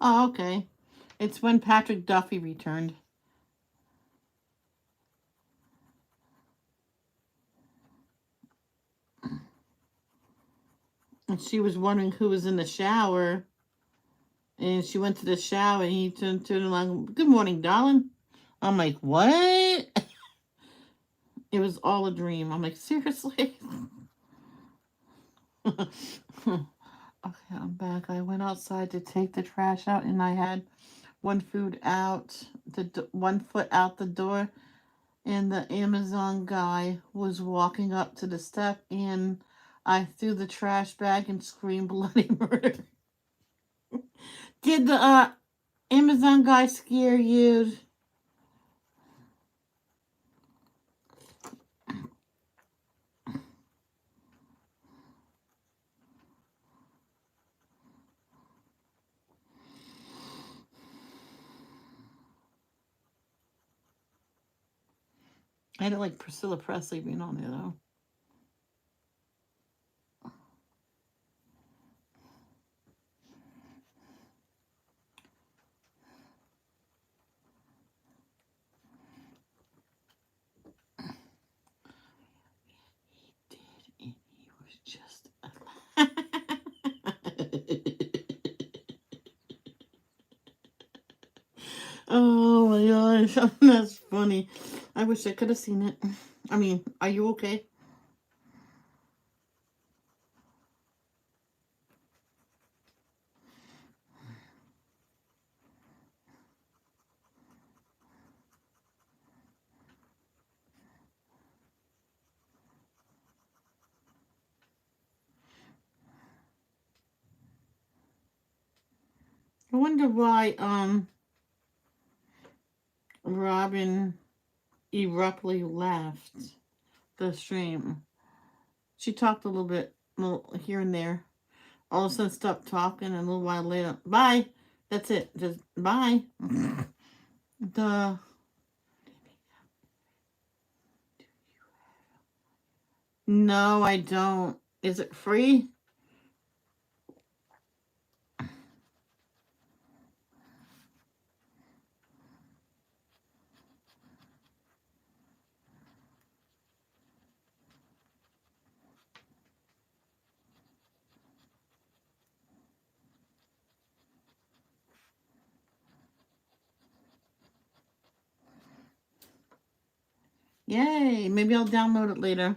Oh, okay. It's when Patrick Duffy returned. And she was wondering who was in the shower. And she went to the shower and he turned around, "Good morning, darling." I'm like, what? It was all a dream. I'm like, seriously? Okay, I'm back. I went outside to take the trash out and I had one foot out the door, and the Amazon guy was walking up to the step, and I threw the trash bag and screamed bloody murder. Did the Amazon guy scare you? I didn't like Priscilla Presley being on there though. He did, and he was just. Oh my gosh, that's funny. I wish I could have seen it. I mean, are you okay? I wonder why Robin abruptly left the stream. She talked a little bit, here and there. All of a sudden, stopped talking, and a little while later, bye. That's it. Just bye. The No, I don't. Is it free? Yay! Maybe I'll download it later.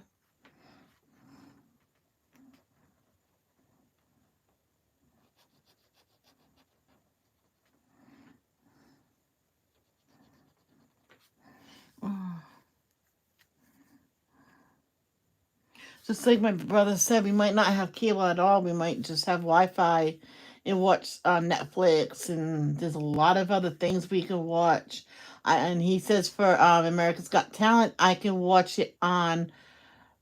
Just like my brother said, we might not have cable at all. We might just have Wi-Fi and watch Netflix, and there's a lot of other things we can watch. And he says for America's Got Talent, I can watch it on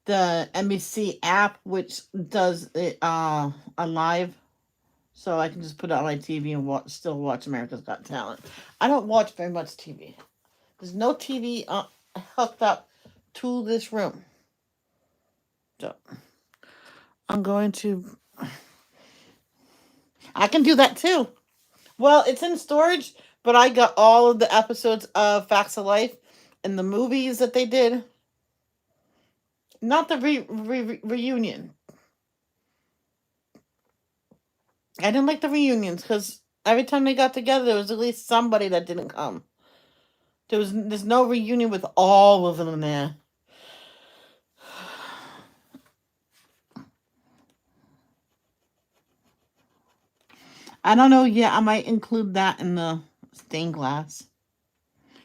the NBC app, which does it a live, so I can just put it on my TV and still watch America's Got Talent. I don't watch very much TV. There's no TV hooked up to this room, so I'm going to. I can do that too. Well, it's in storage, but I got all of the episodes of Facts of Life and the movies that they did. Not the reunion. I didn't like the reunions because every time they got together, there was at least somebody that didn't come. There's no reunion with all of them there. I don't know yet. I might include that in the stained glass.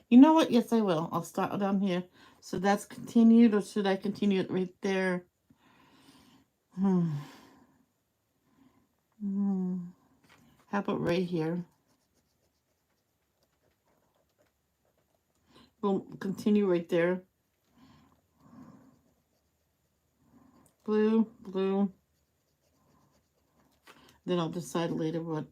You know what? Yes, I will. I'll start down here. So that's continued, or should I continue it right there? Hmm. Hmm. How about right here? We'll continue right there. Blue, blue. Then I'll decide later what.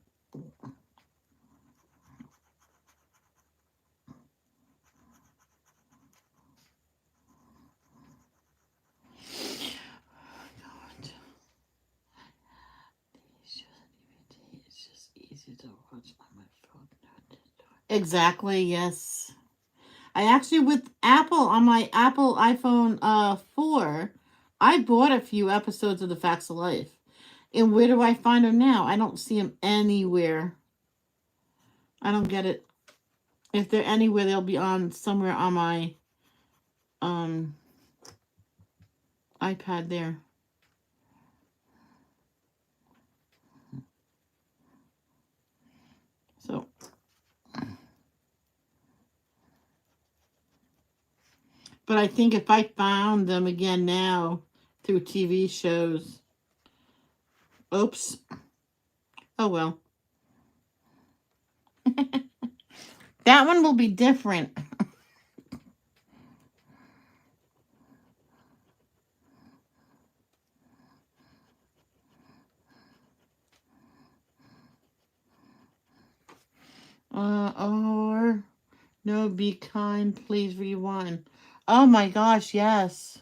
It's just easy what's on my phone? Exactly, yes. I actually, with Apple, on my Apple iPhone 4, I bought a few episodes of The Facts of Life. And where do I find them now? I don't see them anywhere. I don't get it. If they're anywhere, they'll be on somewhere on my um iPad there. So, but I think if I found them again now through TV shows, oops. Oh well. That one will be different. Or no, be kind, please rewind. Oh my gosh, yes.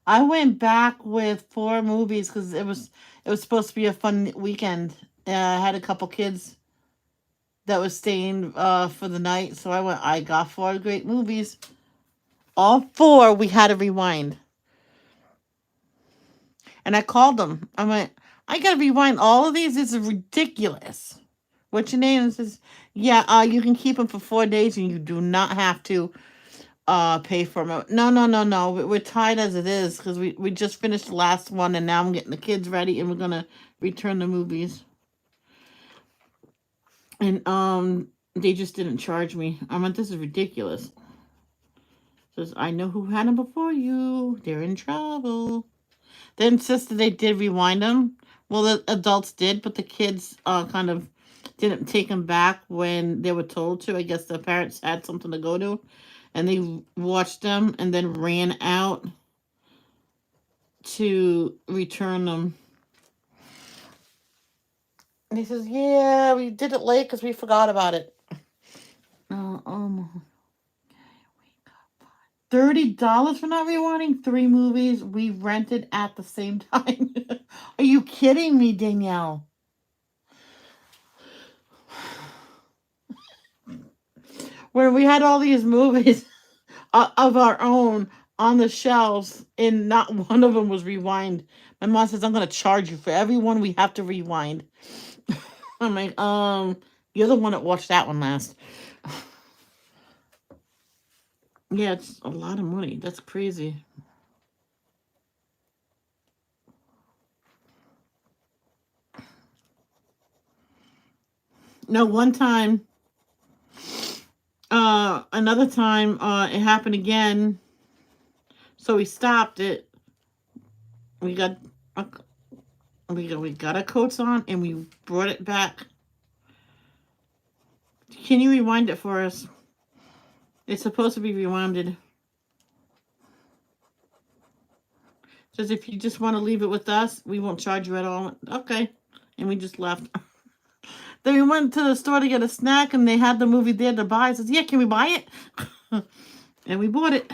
I went back with 4 movies because it was supposed to be a fun weekend. I had a couple kids that was staying for the night, so I got 4 great movies. All 4 we had to rewind. And I called them. I went, I gotta rewind all of these. This is ridiculous. What's your name? And says, yeah, you can keep them for 4 days and you do not have to pay for them. No, no, no, no. We're tied as it is because we just finished the last one and now I'm getting the kids ready and we're gonna return the movies. And they just didn't charge me. I went, this is ridiculous. Says, I know who had them before you. They're in trouble. They insisted they did rewind them. Well, the adults did, but the kids kind of didn't take them back when they were told to. I guess the parents had something to go to, and they watched them and then ran out to return them. And he says, "Yeah, we did it late because we forgot about it." $30 for not rewinding 3 movies we rented at the same time. Are you kidding me, Danielle? Where we had all these movies of our own on the shelves, and not one of them was rewind. My mom says, "I'm going to charge you for every one we have to rewind." I'm like, you're the one that watched that one last. Yeah, it's a lot of money. That's crazy. No, one time, another time, it happened again. So we stopped it. We got a, we got our coats on and we brought it back. Can you rewind it for us? It's supposed to be rewinded. Says if you just want to leave it with us, we won't charge you at all. Okay. And we just left. Then we went to the store to get a snack and they had the movie there to buy. I says, yeah, can we buy it? And we bought it.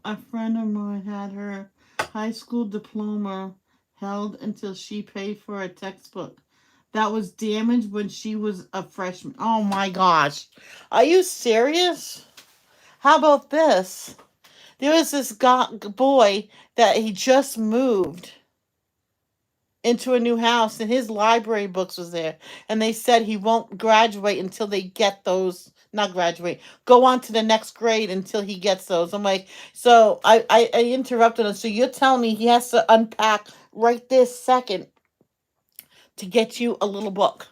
A friend of mine had her high school diploma held until she paid for a textbook that was damaged when she was a freshman. Oh my gosh. Are you serious? How about this? There was this boy that he just moved into a new house and his library books was there, and they said he won't graduate until they get those, not graduate, go on to the next grade until he gets those. I'm like, so I interrupted him. So you're telling me he has to unpack right this second to get you a little book?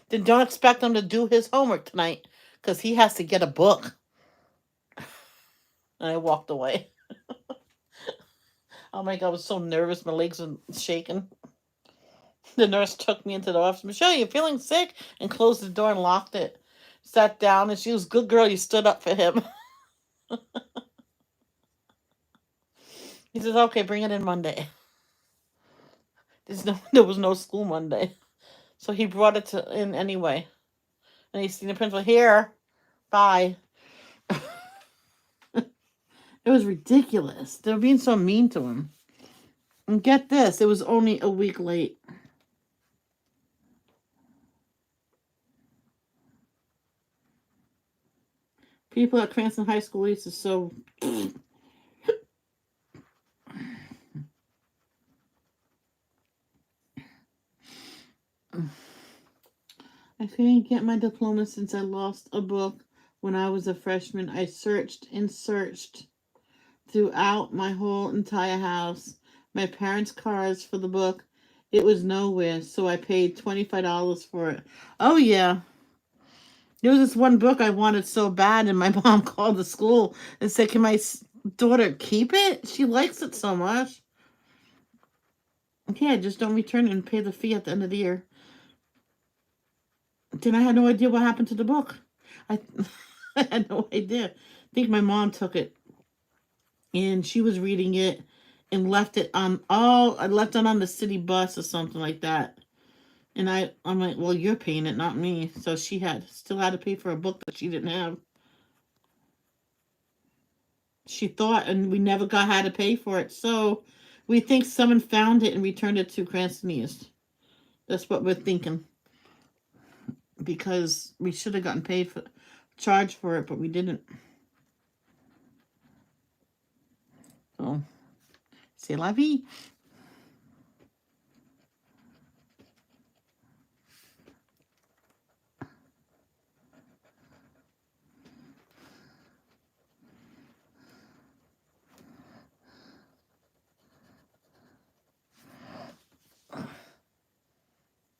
Then don't expect him to do his homework tonight because he has to get a book. And I walked away. Oh my god, I was so nervous, my legs were shaking. The nurse took me into the office. Michelle, you feeling sick? And closed the door and locked it. Sat down and she was, good girl, you stood up for him. He says, okay, bring it in Monday. There was no school Monday. So he brought it in anyway. And he's seen the principal, here, bye. It was ridiculous. They were being so mean to him. And get this, it was only a week late. People at Cranston High School East is so... I couldn't get my diploma since I lost a book when I was a freshman. I searched and searched throughout my whole entire house, my parents' cars for the book. It was nowhere, so I paid $25 for it. Oh, yeah. There was this one book I wanted so bad, and my mom called the school and said, can my daughter keep it? She likes it so much. Yeah, just don't return it and pay the fee at the end of the year. Then I had no idea what happened to the book. I had no idea. I think my mom took it, and she was reading it and left it on I left it on the city bus or something like that. And I'm like, well, you're paying it, not me. So she still had to pay for a book that she didn't have. She thought, and we never had to pay for it. So we think someone found it and returned it to Cranston East. That's what we're thinking. Because we should have gotten charged for it, but we didn't. So, c'est la vie.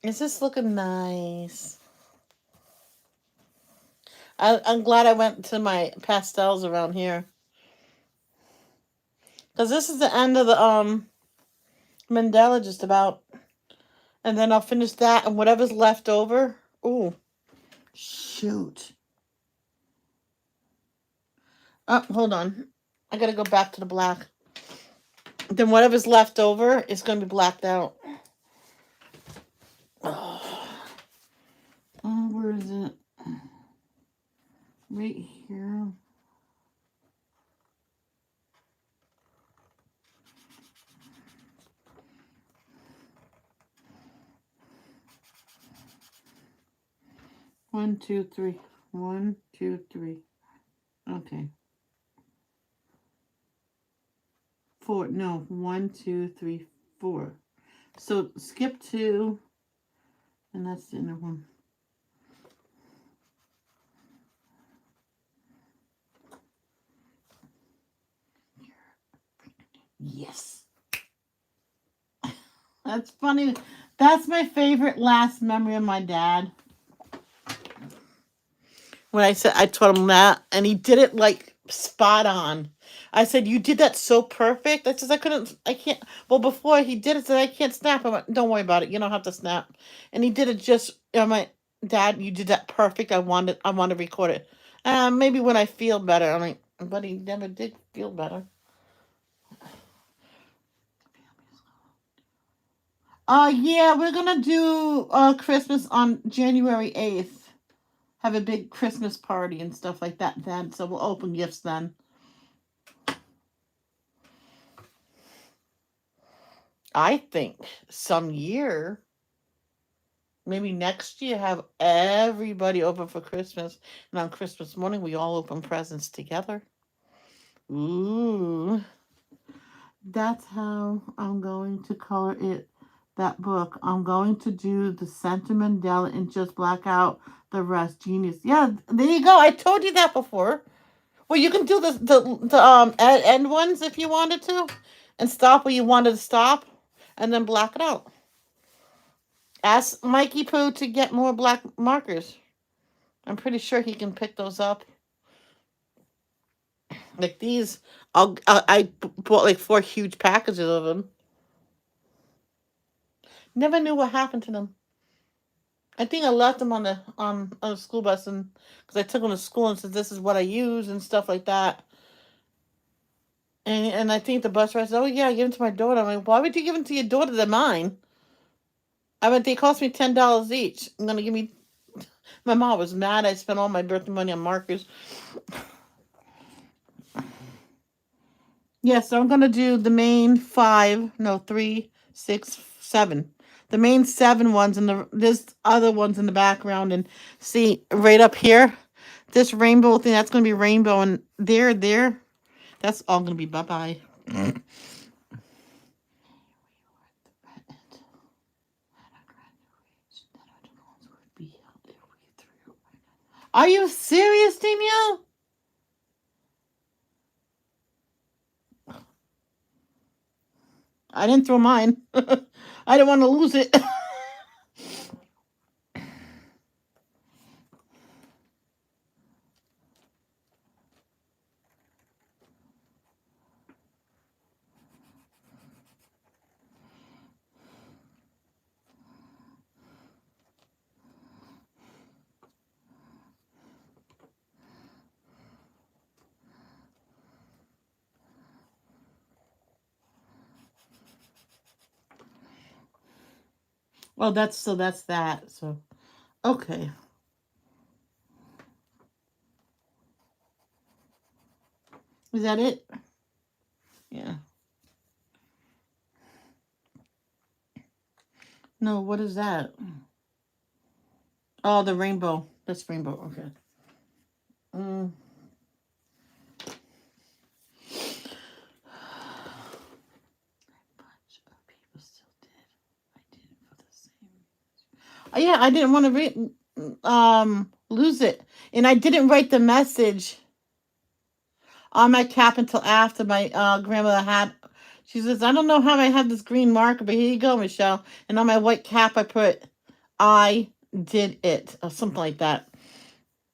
Is this looking nice? I'm glad I went to my pastels around here. Because this is the end of the mandala just about. And then I'll finish that and whatever's left over. Ooh. Shoot. Oh, hold on. I gotta go back to the black. Then whatever's left over is going to be blacked out. Oh, where is it? Right here. One, two, three. 1, 2, 3. Okay. 4. No, 1, 2, 3, 4. So skip 2, and that's the inner one. Yes. That's funny. That's my favorite last memory of my dad. When I told him that, and he did it like spot on. I said, you did that so perfect. I says, I can't. Well, before he did it, said, I can't snap. I went, don't worry about it. You don't have to snap. And he did it just, I'm like, Dad, you did that perfect. I want to record it. Maybe when I feel better. I'm like, but he never did feel better. Yeah, we're gonna do Christmas on January 8th. Have a big Christmas party and stuff like that then. So we'll open gifts then. I think some year, maybe next year, have everybody over for Christmas. And on Christmas morning, we all open presents together. Ooh. That's how I'm going to color it, that book. I'm going to do the center mandala and just black out the rest. Genius. Yeah, there you go. I told you that before. Well, you can do the end ones if you wanted to, and stop where you wanted to stop, and then black it out. Ask Mikey Pooh to get more black markers. I'm pretty sure he can pick those up. Like these, I bought like 4 huge packages of them. Never knew what happened to them. I think I left them on the school bus, and because I took them to school and said this is what I use and stuff like that. And I think the bus driver said, "Oh yeah, give them to my daughter." I'm like, "Why would you give them to your daughter? They're mine." I mean, they cost me $10 each. I'm gonna give me. My mom was mad. I spent all my birthday money on markers. Yes, so I'm gonna do the main five. No, 3, 6, 7. The main 7 ones, and there's other ones in the background. And see right up here, this rainbow thing. That's gonna be rainbow, and there. That's all gonna be bye bye. Are you serious, Danielle? I didn't throw mine. I didn't want to lose it. Well, that's that. So okay. Is that it? Yeah. No, what is that? Oh, the rainbow. That's rainbow. Okay. Mm. Oh, yeah, I didn't want to lose it, and I didn't write the message on my cap until after my grandmother had. She says, "I don't know how I have this green marker, but here you go, Michelle." And on my white cap, I put, "I did it," or something like that.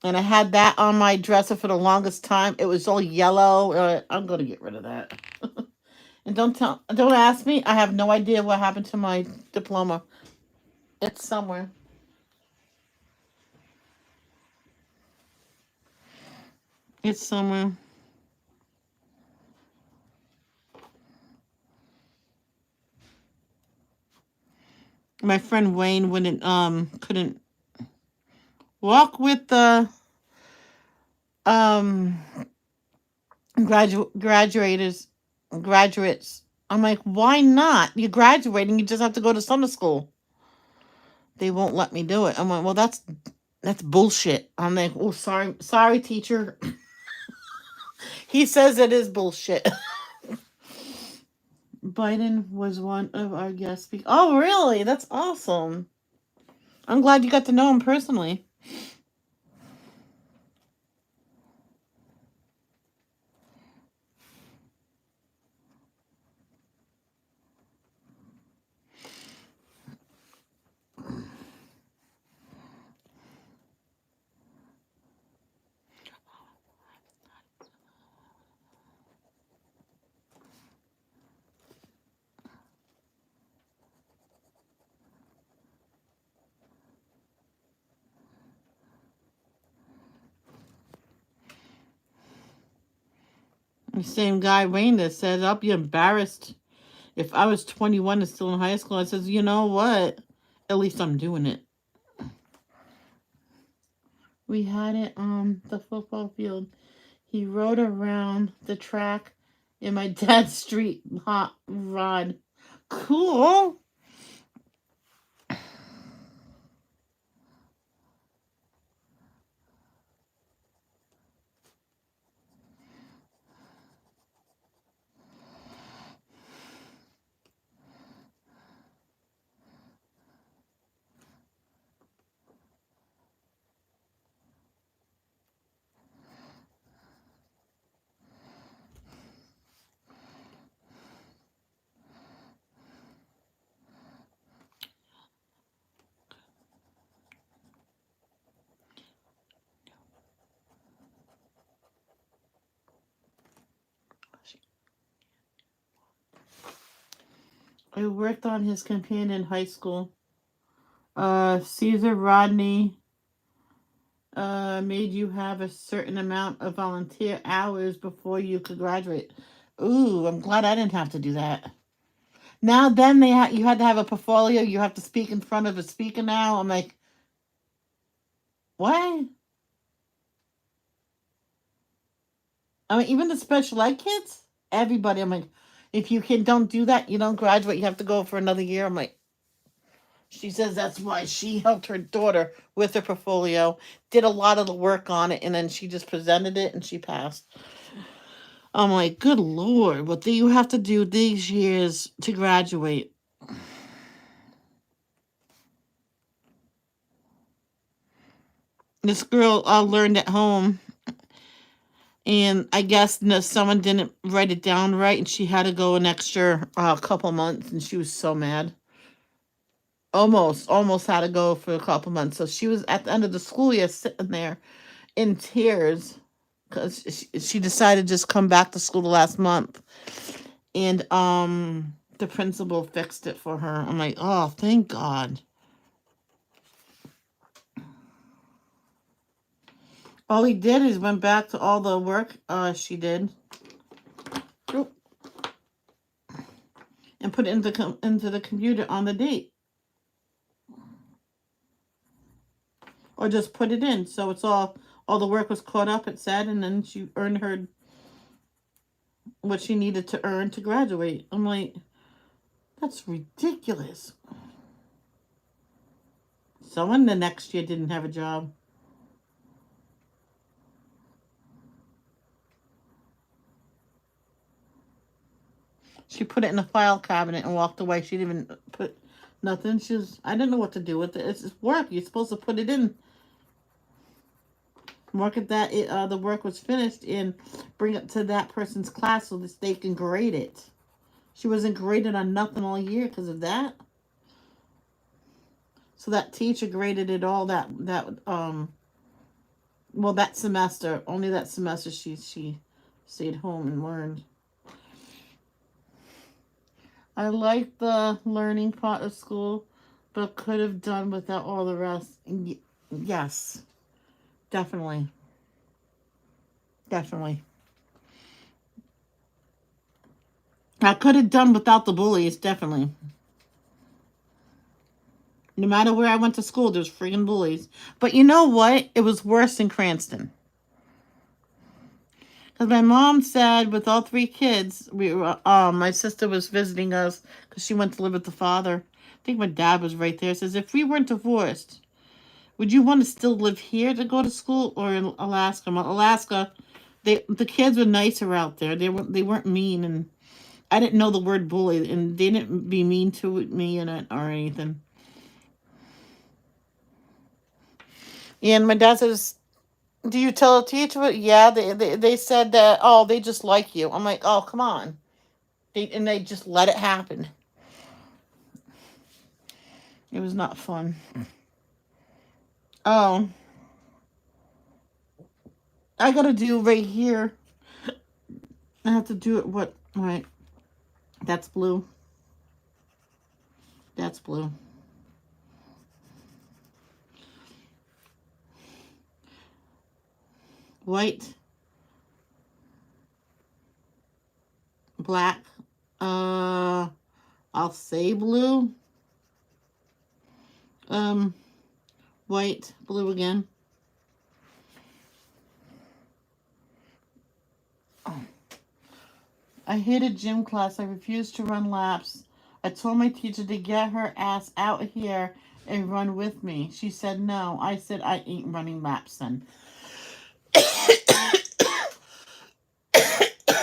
And I had that on my dresser for the longest time. It was all yellow. I'm gonna get rid of that. And don't ask me. I have no idea what happened to my diploma. It's somewhere. It's somewhere. My friend Wayne wouldn't couldn't walk with the um graduators graduates. I'm like, why not? You're graduating. You just have to go to summer school. They won't let me do it. I'm like, well, that's bullshit. I'm like, oh, sorry, teacher. He says it is bullshit. Biden was one of our guest speakers. Oh, really? That's awesome. I'm glad you got to know him personally. The same guy, Wayne, that said, I'll be embarrassed if I was 21 and still in high school. I says, you know what? At least I'm doing it. We had it on the football field. He rode around the track in my dad's street hot rod. Cool. I worked on his campaign in high school. Caesar Rodney made you have a certain amount of volunteer hours before you could graduate. Ooh, I'm glad I didn't have to do that. Now then you had to have a portfolio. You have to speak in front of a speaker now. I'm like, what? I mean, even the special ed kids, everybody. I'm like, if you can don't do that, you don't graduate. You have to go for another year. I'm like, she says that's why she helped her daughter with her portfolio, did a lot of the work on it, and then she just presented it and she passed. I'm like, good lord, what do you have to do these years to graduate? This girl learned at home, and I guess no, someone didn't write it down right, and she had to go an extra couple months, and she was so mad. Almost had to go for a couple months. So she was at the end of the school year sitting there in tears because she decided to just come back to school the last month, and the principal fixed it for her. I'm like, oh, thank God. All he did is went back to all the work she did and put it into the computer on the date, or just put it in. So it's all the work was caught up. It said, and then she earned her what she needed to earn to graduate. I'm like, that's ridiculous. Someone the next year didn't have a job. She put it in a file cabinet and walked away. She didn't even put nothing. I didn't know what to do with it. It's work. You're supposed to put it in. Mark it that the work was finished and bring it to that person's class so that they can grade it. She wasn't graded on nothing all year because of that. So that teacher graded it all that semester. Only that semester she stayed home and learned. I like the learning part of school, but could have done without all the rest. Yes, definitely. Definitely. I could have done without the bullies, definitely. No matter where I went to school, there's freaking bullies. But you know what? It was worse in Cranston. Because my mom said with all three kids, my sister was visiting us because she went to live with the father. I think my dad was right there. Says, if we weren't divorced, would you want to still live here to go to school or in Alaska? Well, Alaska, the kids were nicer out there. They weren't mean, and I didn't know the word bully, and they didn't be mean to me and or anything. And my dad says, "Do you tell a teacher?" Yeah, they said that. Oh, they just like you. I'm like, oh, come on. They just let it happen. It was not fun. Oh, I gotta do right here. I have to do it. What? Right. That's blue. That's blue. White, black. Uh, I'll say blue. Um, white, blue again. Oh. I hated gym class. I refused to run laps. I told my teacher to get her ass out here and run with me. She said no. I said I ain't running laps then.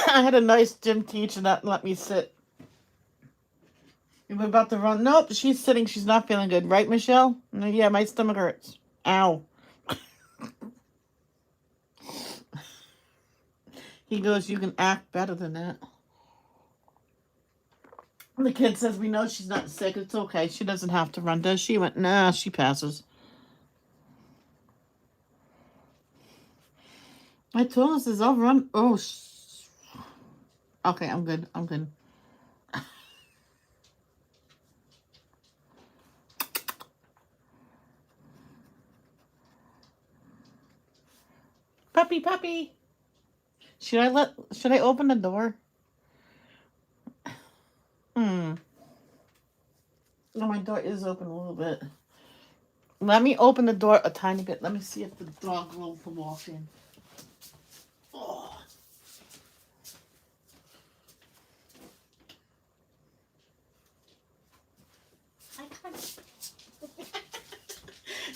I had a nice gym teacher that let me sit. We were about to run. Nope, she's sitting. She's not feeling good. Right, Michelle? Yeah, my stomach hurts. Ow. He goes, you can act better than that. The kid says, we know she's not sick. It's okay. She doesn't have to run, does she? Went, nah, she passes. I told her, says, I'll run. Oh, okay, I'm good. I'm good. Puppy, puppy. Should I open the door? No, my door is open a little bit. Let me open the door a tiny bit. Let me see if the dog will walk in. Oh. I can't.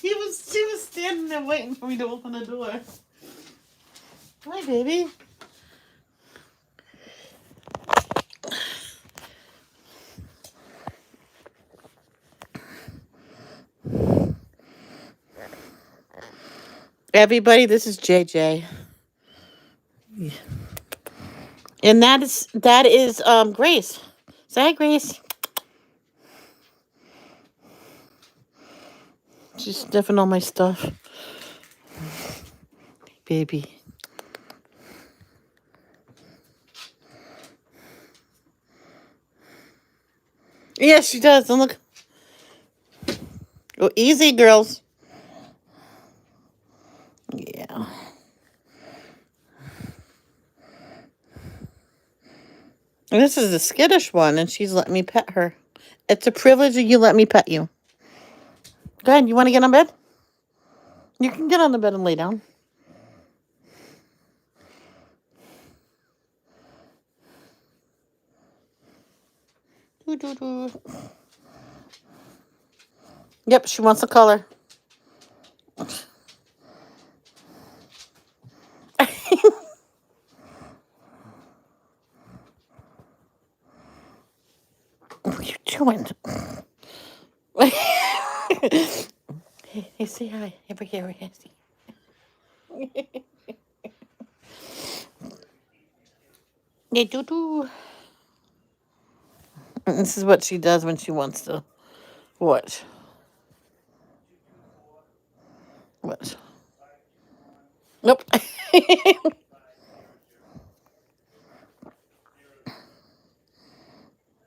She was standing there waiting for me to open the door. Hi, baby. Everybody, this is JJ. And that is Grace. Say hi, Grace. She's sniffing all my stuff. Baby. Yes, she does. And look. Oh, easy, girls. Yeah. And this is the skittish one, and she's letting me pet her. It's a privilege that you let me pet you. Go ahead. You want to get on bed? You can get on the bed and lay down. Doo-doo-doo. Yep, she wants a color. What are you doing? Hey, say hi. Over here, Nancy. Hey, doo-doo. This is what she does when she wants to. What? What? Nope.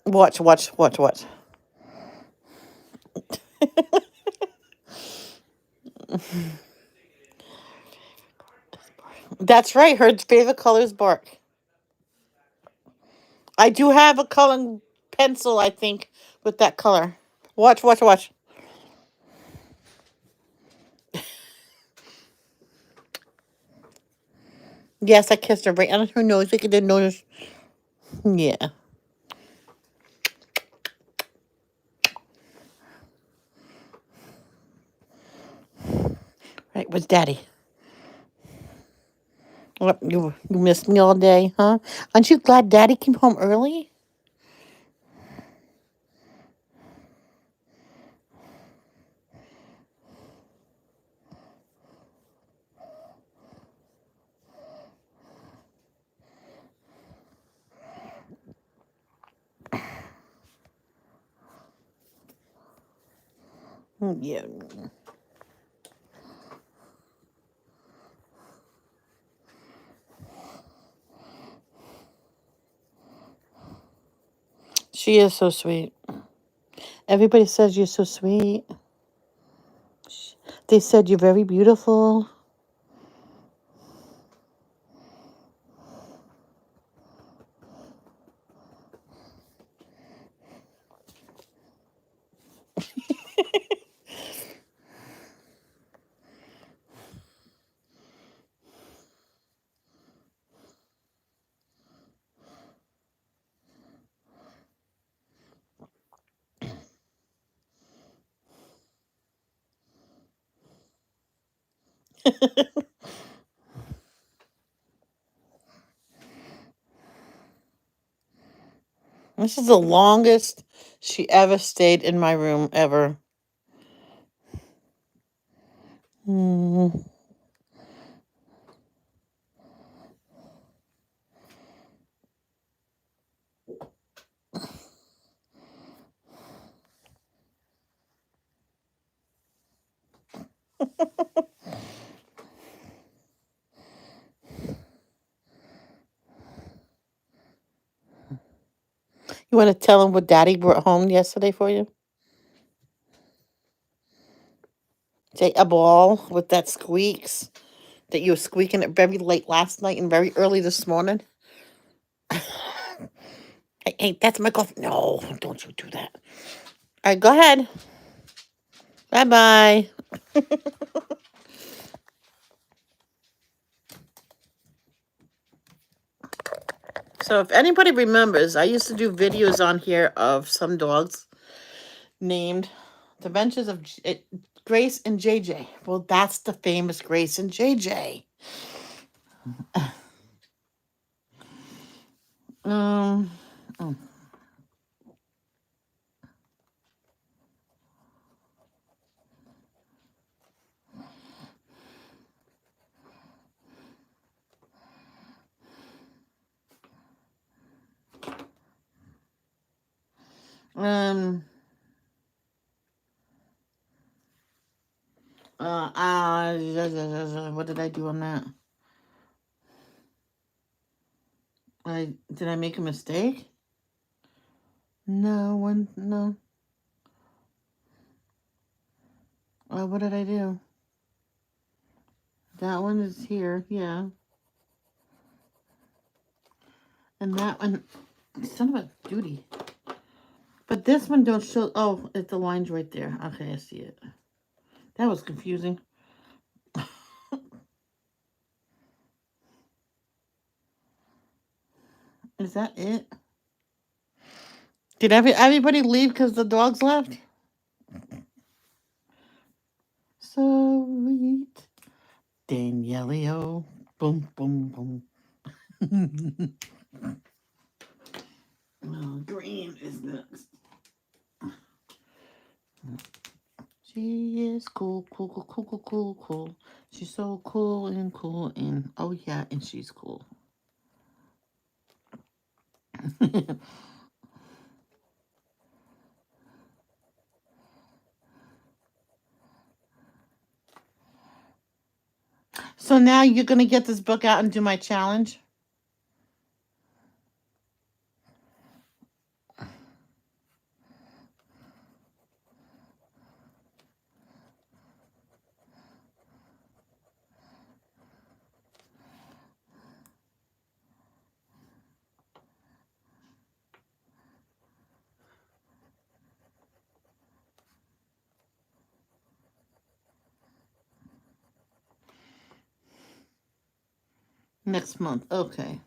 Watch. That's right. Her favorite color is bark. I do have a coloring pencil, I think, with that color. Watch. Yes, I kissed her right on her nose. Look at the nose. Yeah. Right, with Daddy. What, you missed me all day, huh? Aren't you glad Daddy came home early? Yeah. She is so sweet. Everybody says you're so sweet. They said you're very beautiful. This is the longest she ever stayed in my room, ever. Mm. You want to tell him what Daddy brought home yesterday for you? Say a ball with that squeaks that you were squeaking it very late last night and very early this morning. Hey, that's my golf. No, don't you do that. All right, go ahead. Bye-bye. So if anybody remembers, I used to do videos on here of some dogs named The Adventures of Grace and JJ. Well, that's the famous Grace and JJ. Um, oh, um, what did I do on that? Did I make a mistake? No. What did I do? That one is here, yeah. And that one, son of a duty. But this one don't show, oh, the line's right there. Okay, I see it. That was confusing. Is that it? Did everybody leave because the dogs left? Sweet Danielio. Boom, boom, boom. Oh, Green is next. She is cool. She's so cool and oh yeah, and she's cool. So now you're gonna get this book out and do my challenge? Next month. Okay.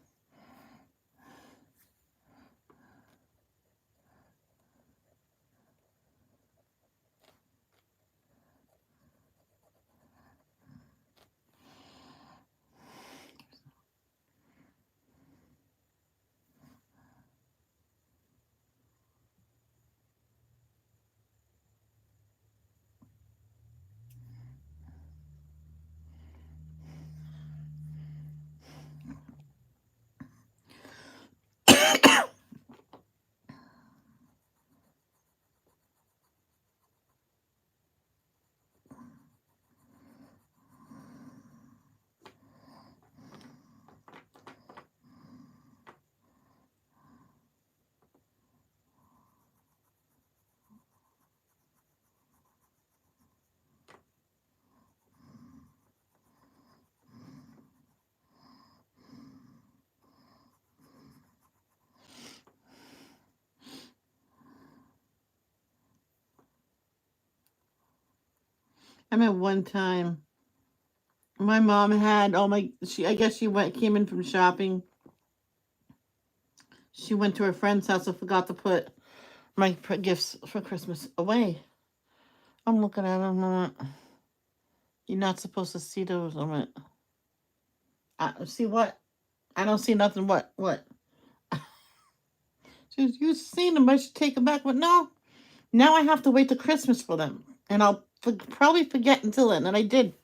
I remember one time my mom had I guess came in from shopping. She went to her friend's house and forgot to put my gifts for Christmas away. I'm looking at them. You're not supposed to see those. See what? I don't see nothing. What? You've seen them. I should take them back. But no. Now I have to wait till Christmas for them. And I'll probably forget until then. And I did.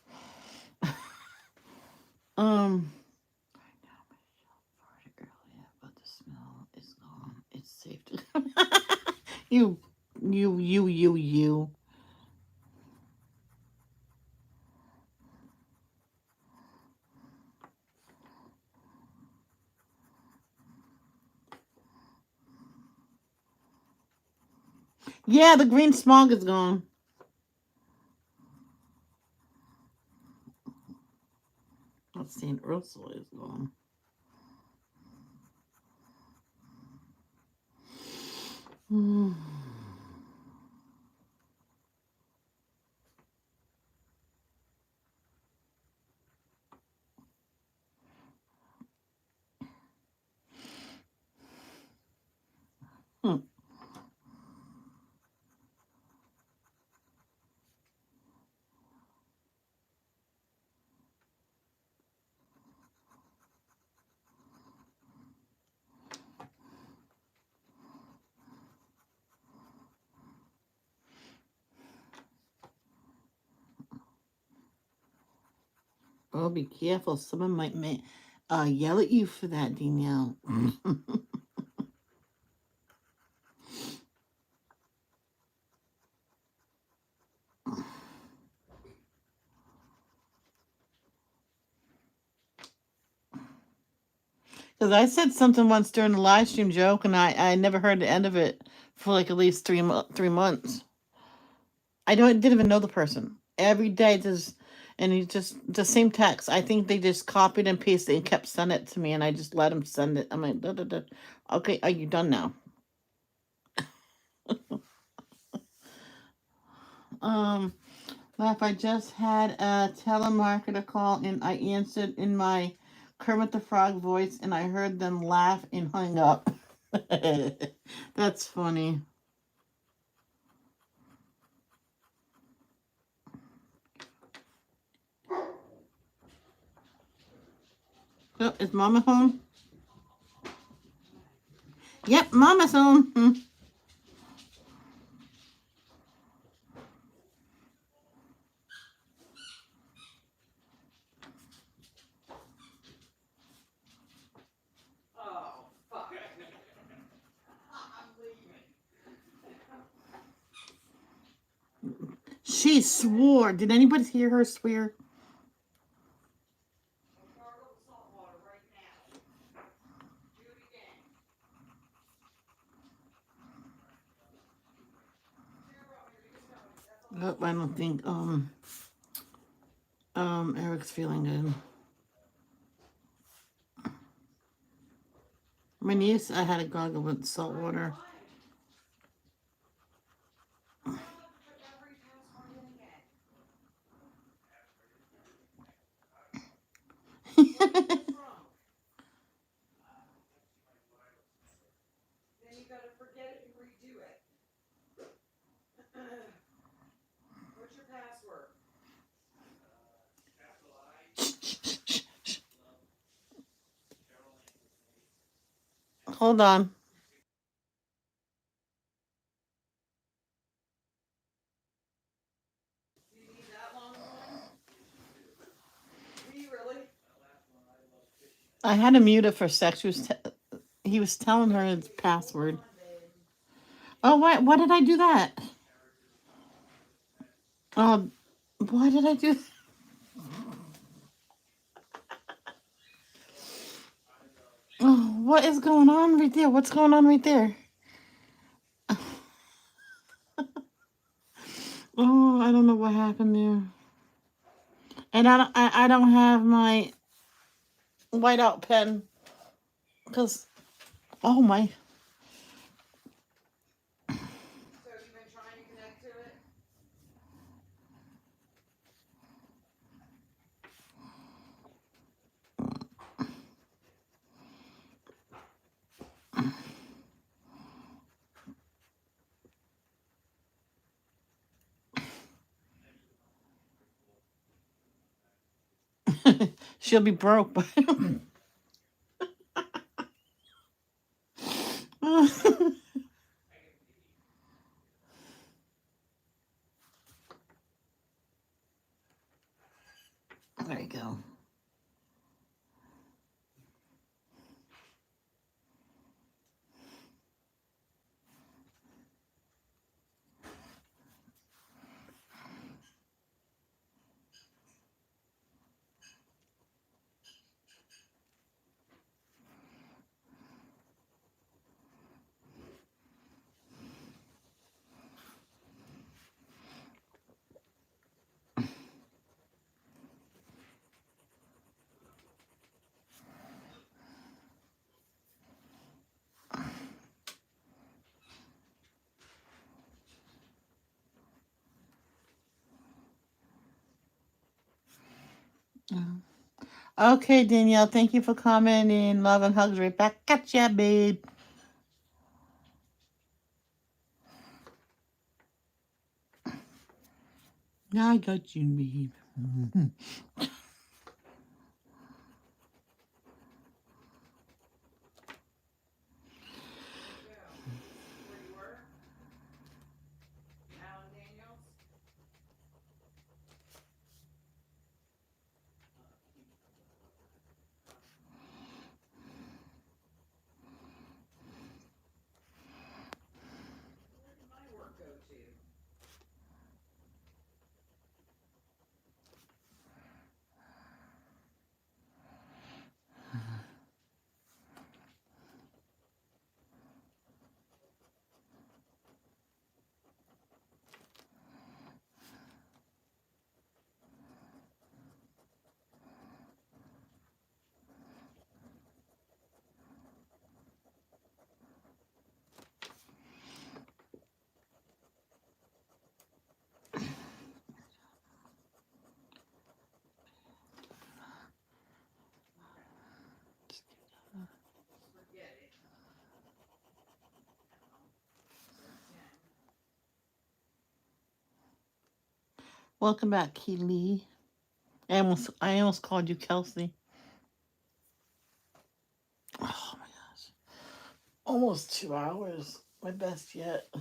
Um. But the smell is gone. It's safe to. you. Yeah, the green smog is gone. Let's see, Ursula is gone. Hmm. Oh, be careful. Someone might yell at you for that, Danielle. Because I said something once during the live stream joke, and I never heard the end of it for like at least 3 months. I didn't even know the person. Every day, just and he just the same text. I think they just copied and pasted and kept sending it to me, and I just let him send it. I'm like, duh, duh, duh. Okay, are you done now? Um, Laugh. I just had a telemarketer call, and I answered in my Kermit the Frog voice, and I heard them laugh and hung up. That's funny. So, is Mama home? Yep, Mama's home. Hmm. She swore. Did anybody hear her swear? Oh, I don't think Eric's feeling good. My niece, I had to gargle with salt water. Hold on. I had to mute it for a sec. He was telling her his password. Oh, why did I do that? Why did I do? Oh, what is going on right there? What's going on right there? Oh, I don't know what happened there. And I don't have my whiteout pen because oh my. She'll be broke. There you go. Okay, Danielle, thank you for commenting. Love and hugs right back at ya, babe. I got you, babe. Welcome back, Keely. I almost called you Kelsey. Oh my gosh. Almost 2 hours. My best yet.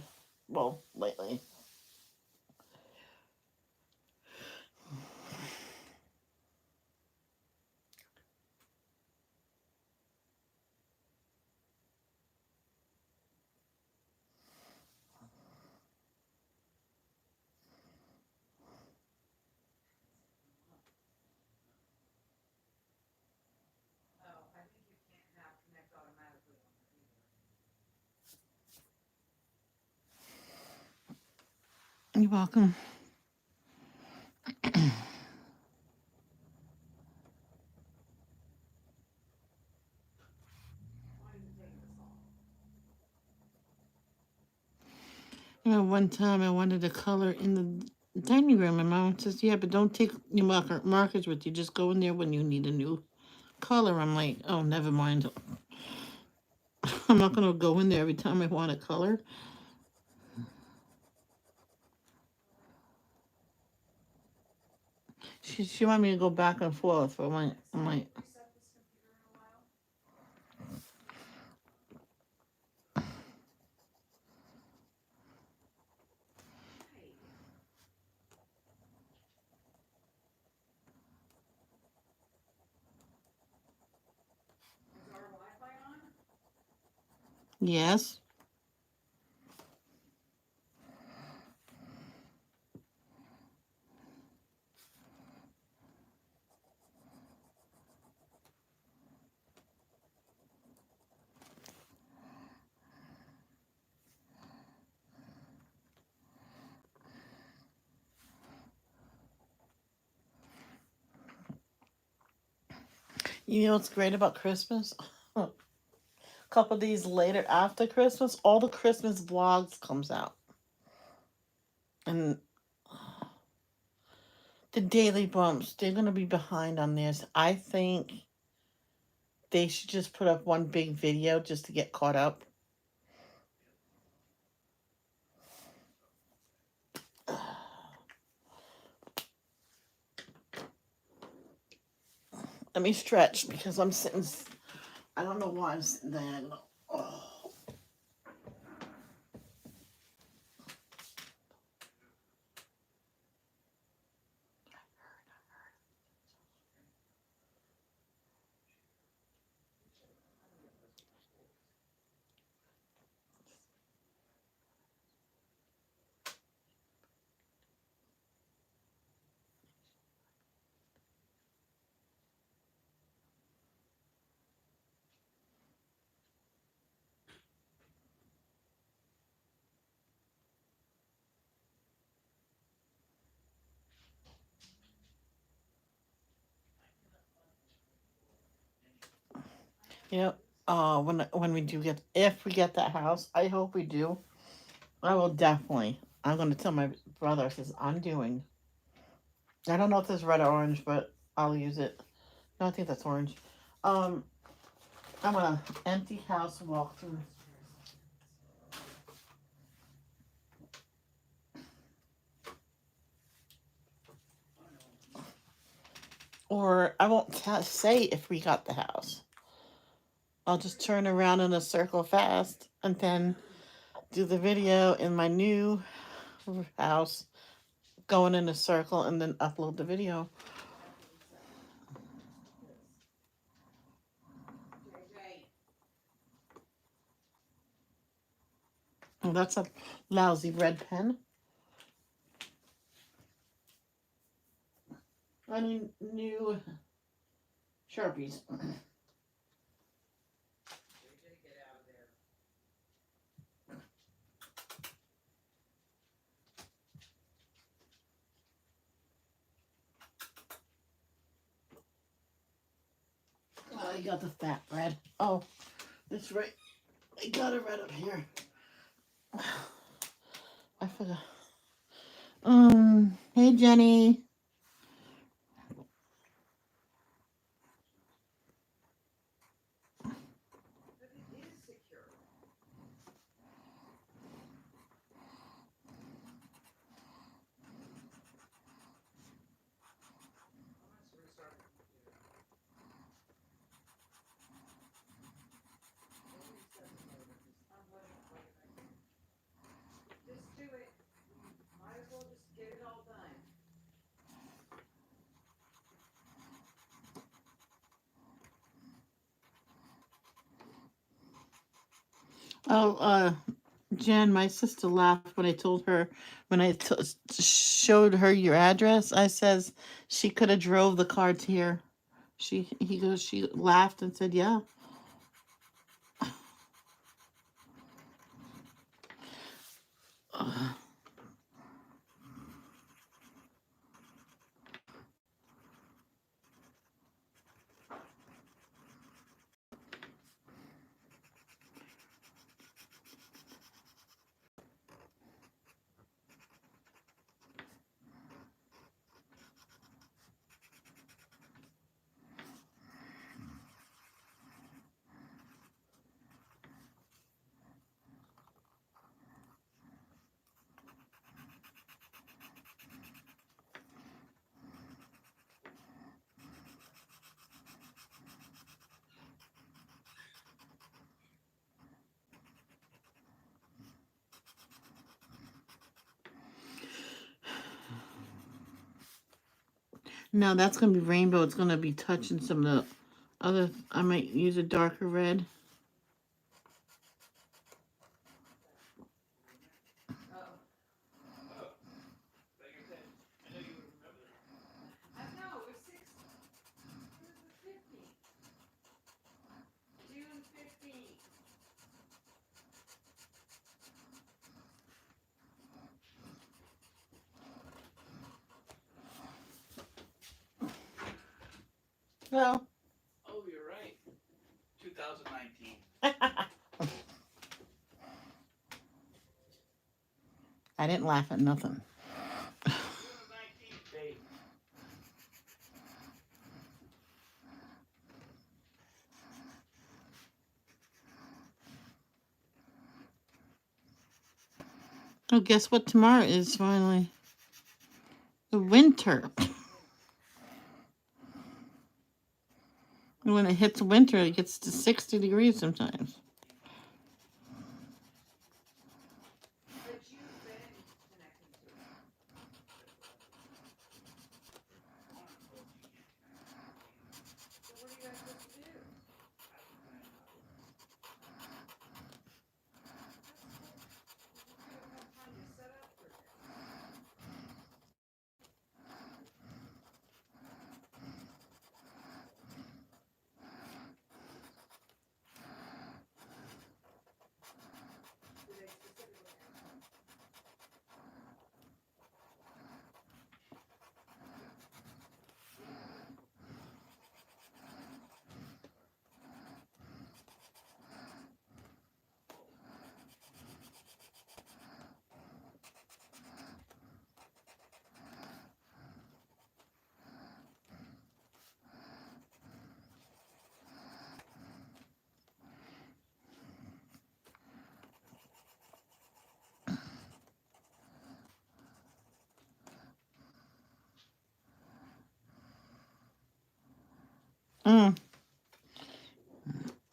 Well, lately. You're welcome. One time I wanted to color in the dining room, and Mom says, "Yeah, but don't take your markers with you. Just go in there when you need a new color." I'm like, "Oh, never mind. I'm not gonna go in there every time I want a color." She wanted me to go back and forth. But I'm like, yes. You know what's great about Christmas? A couple days later, after Christmas, all the Christmas vlogs comes out, and the Daily Bumps, they're gonna be behind on this. I think they should just put up one big video just to get caught up. Let me stretch because I'm sitting. I don't know why I'm sitting there. Oh. Yep. When we do get, if we get that house, I hope we do. I will definitely. I'm going to tell my brother. I says I'm doing. I don't know if it's red or orange, but I'll use it. No, I think that's orange. Um, I'm gonna empty house walkthrough. Or I won't say if we got the house. I'll just turn around in a circle fast and then do the video in my new house, going in a circle, and then upload the video. Oh, that's a lousy red pen. I need new Sharpies. Oh, I got the fat red. Oh, that's right. I got it right up here. I forgot. Hey Jenny. Oh, Jen, my sister laughed when I told her, when I showed her your address. I says she could have drove the car to here. She laughed and said, yeah. No, that's gonna be rainbow. It's gonna be touching some of the other. I might use a darker red. Well. Oh, you're right. 2019. I didn't laugh at nothing. 2019, babe. Oh, guess what tomorrow is finally? The winter. When it hits winter, it gets to 60 degrees sometimes.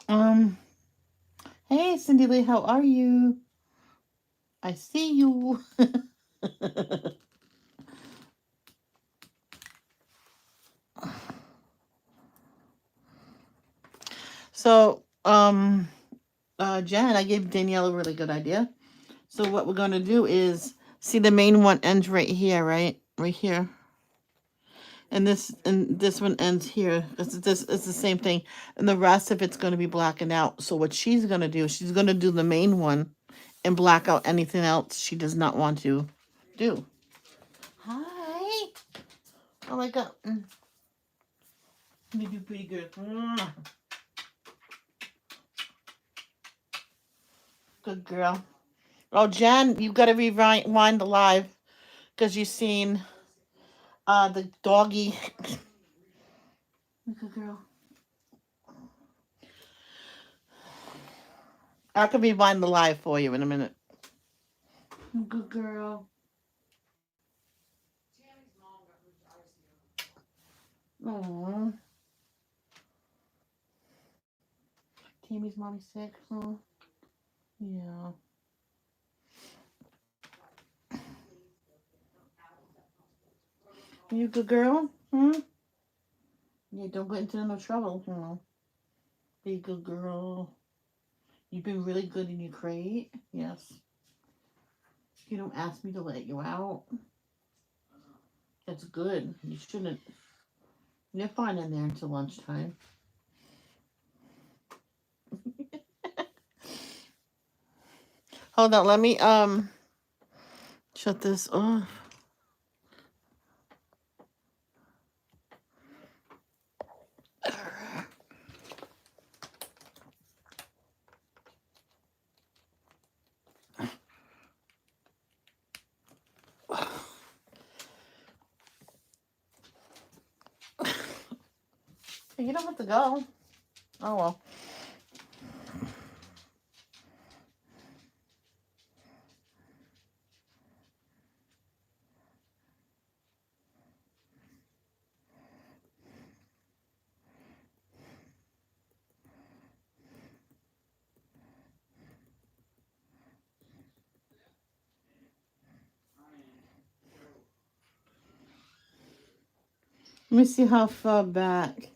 Mm. Hey, Cindy Lee, how are you? I see you. So, Jen, I gave Danielle a really good idea. So what we're gonna do is see the main one ends right here, right? Right here. And this one ends here. It's the same thing. And the rest of it's gonna be blackened out. So what she's gonna do, she's gonna do the main one and black out anything else she does not want to do. Hi. Oh my god. You do pretty good. Good girl. Oh, Jen, you gotta rewind the live because you've seen the doggy. Good girl. I can rewind the live for you in a minute. Good girl. Aww. Tammy's mommy sick, huh? Yeah. You good girl? Yeah, don't get into no trouble, Be a good girl. You've been really good in your crate. Yes. You don't ask me to let you out. That's good. You shouldn't. You're fine in there until lunchtime. Hold on, let me shut this off. You don't have to go. Oh well. Let me see how far back.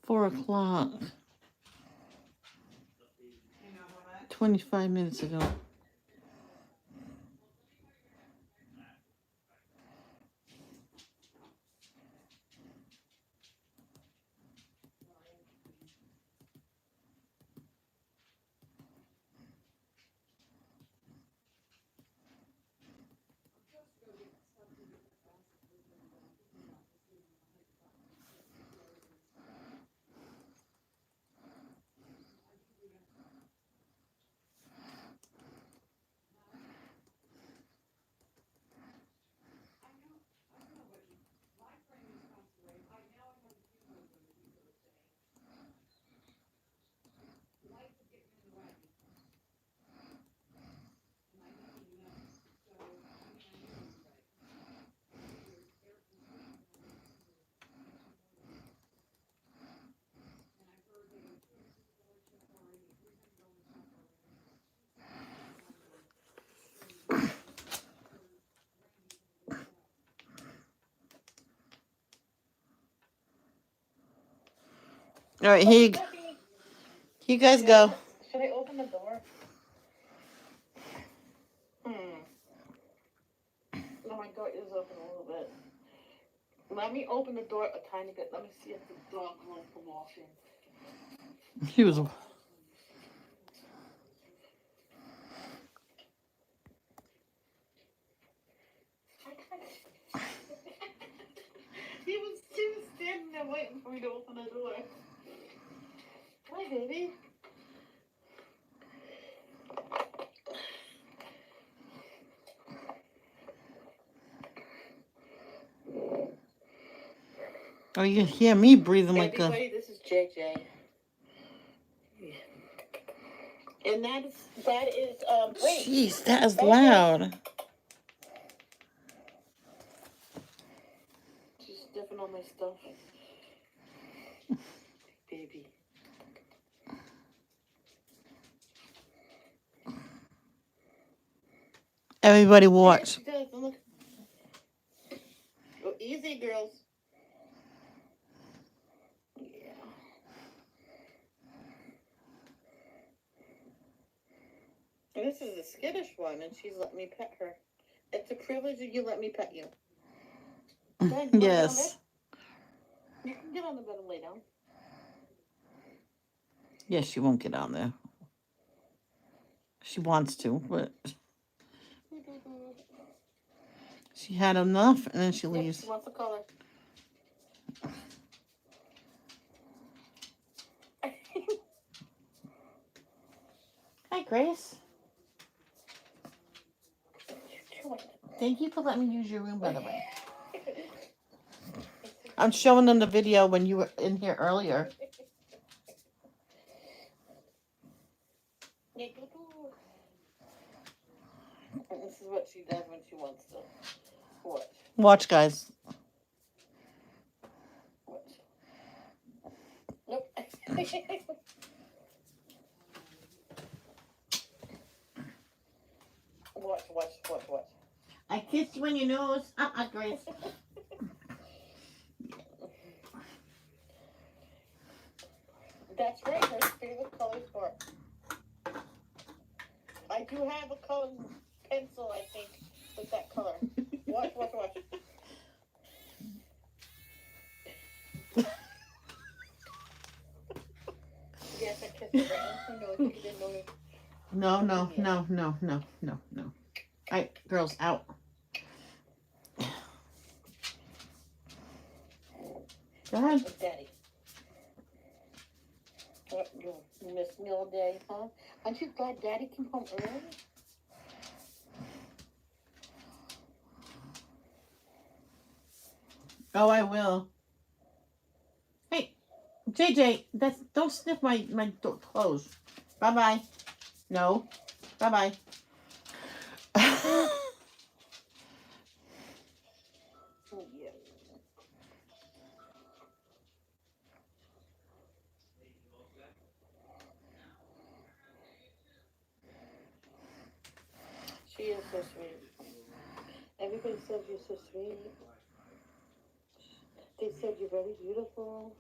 4 o'clock. 25 minutes ago. All right, here you guys go. Should I open the door? No, my door is open a little bit. Let me open the door a tiny bit. Let me see if the dog won't come off in. He was. He was standing there waiting for me to open the door. Hi, baby. Oh, you can hear me breathing like a. Everybody, this is JJ. And that is wait. Jeez, that is loud. open all my stuff. Baby. Everybody watch. Yes, it does. Look. Go easy, girls. Yeah. And this is a skittish one, and she's let me pet her. It's a privilege that you let me pet you. Go ahead, you wanna get on Yes. bed? You can get on the bed and lay down. Yes, she won't get on there. She wants to, but she had enough and then she Yep, leaves. she wants the color. Hi, Grace. You're doing it. Thank you for letting me use your room, by the way. I'm showing them the video when you were in here earlier. Yeah, go. And this is what she does when she wants to. What? Watch, guys. What? Nope. Watch. I kissed you on your nose. Grace. That's right, her favorite color for. I do have a color pencil, I think, with that color. Watch. Yes, I kissed her right on her nose. You didn't know it. No. All right, girls, out. Go ahead. With Daddy. What, you missed me all day, huh? Aren't you glad Daddy came home early? Oh, I will. Hey, JJ, don't sniff my clothes. Bye-bye. No. Bye-bye. Oh, yeah. She is so sweet. Everybody says you're so sweet. They said you're very beautiful.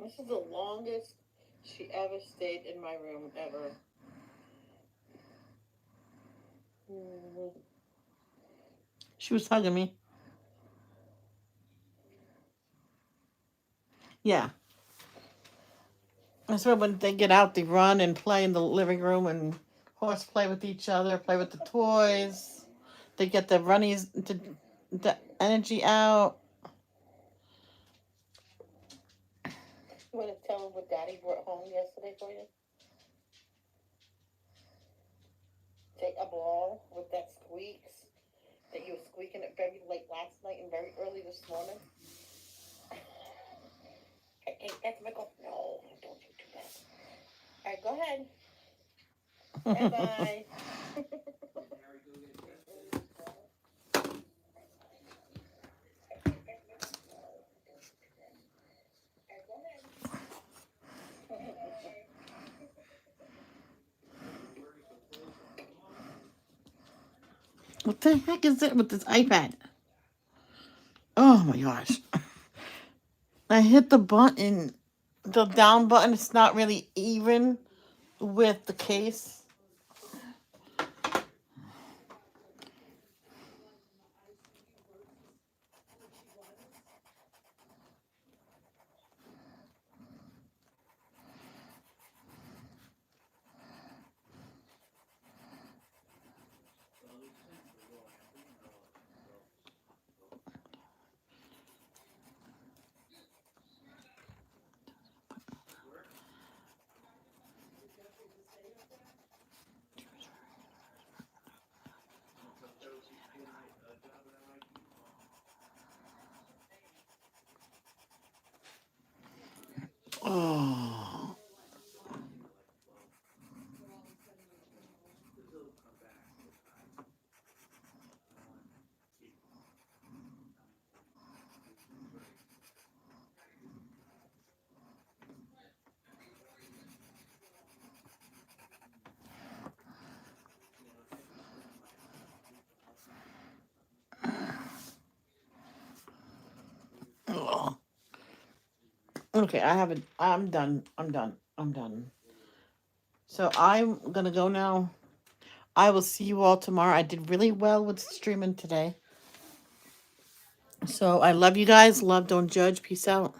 This is the longest she ever stayed in my room, ever. She was hugging me. Yeah. That's why when they get out, they run and play in the living room and horseplay with each other, play with the toys. They get the the energy out. You want to tell them what Daddy brought home yesterday for you? Take a ball with that squeaks that you were squeaking it very late last night and very early this morning. Hey, that's Michael. No, don't you do that. All right, go ahead. Bye-bye. What the heck is it with this iPad? Oh my gosh. I hit the button, the down button. It's not really even with the case. Okay, I haven't. I'm done. I'm done. I'm done. So I'm gonna go now. I will see you all tomorrow. I did really well with streaming today. So I love you guys. Love, don't judge. Peace out.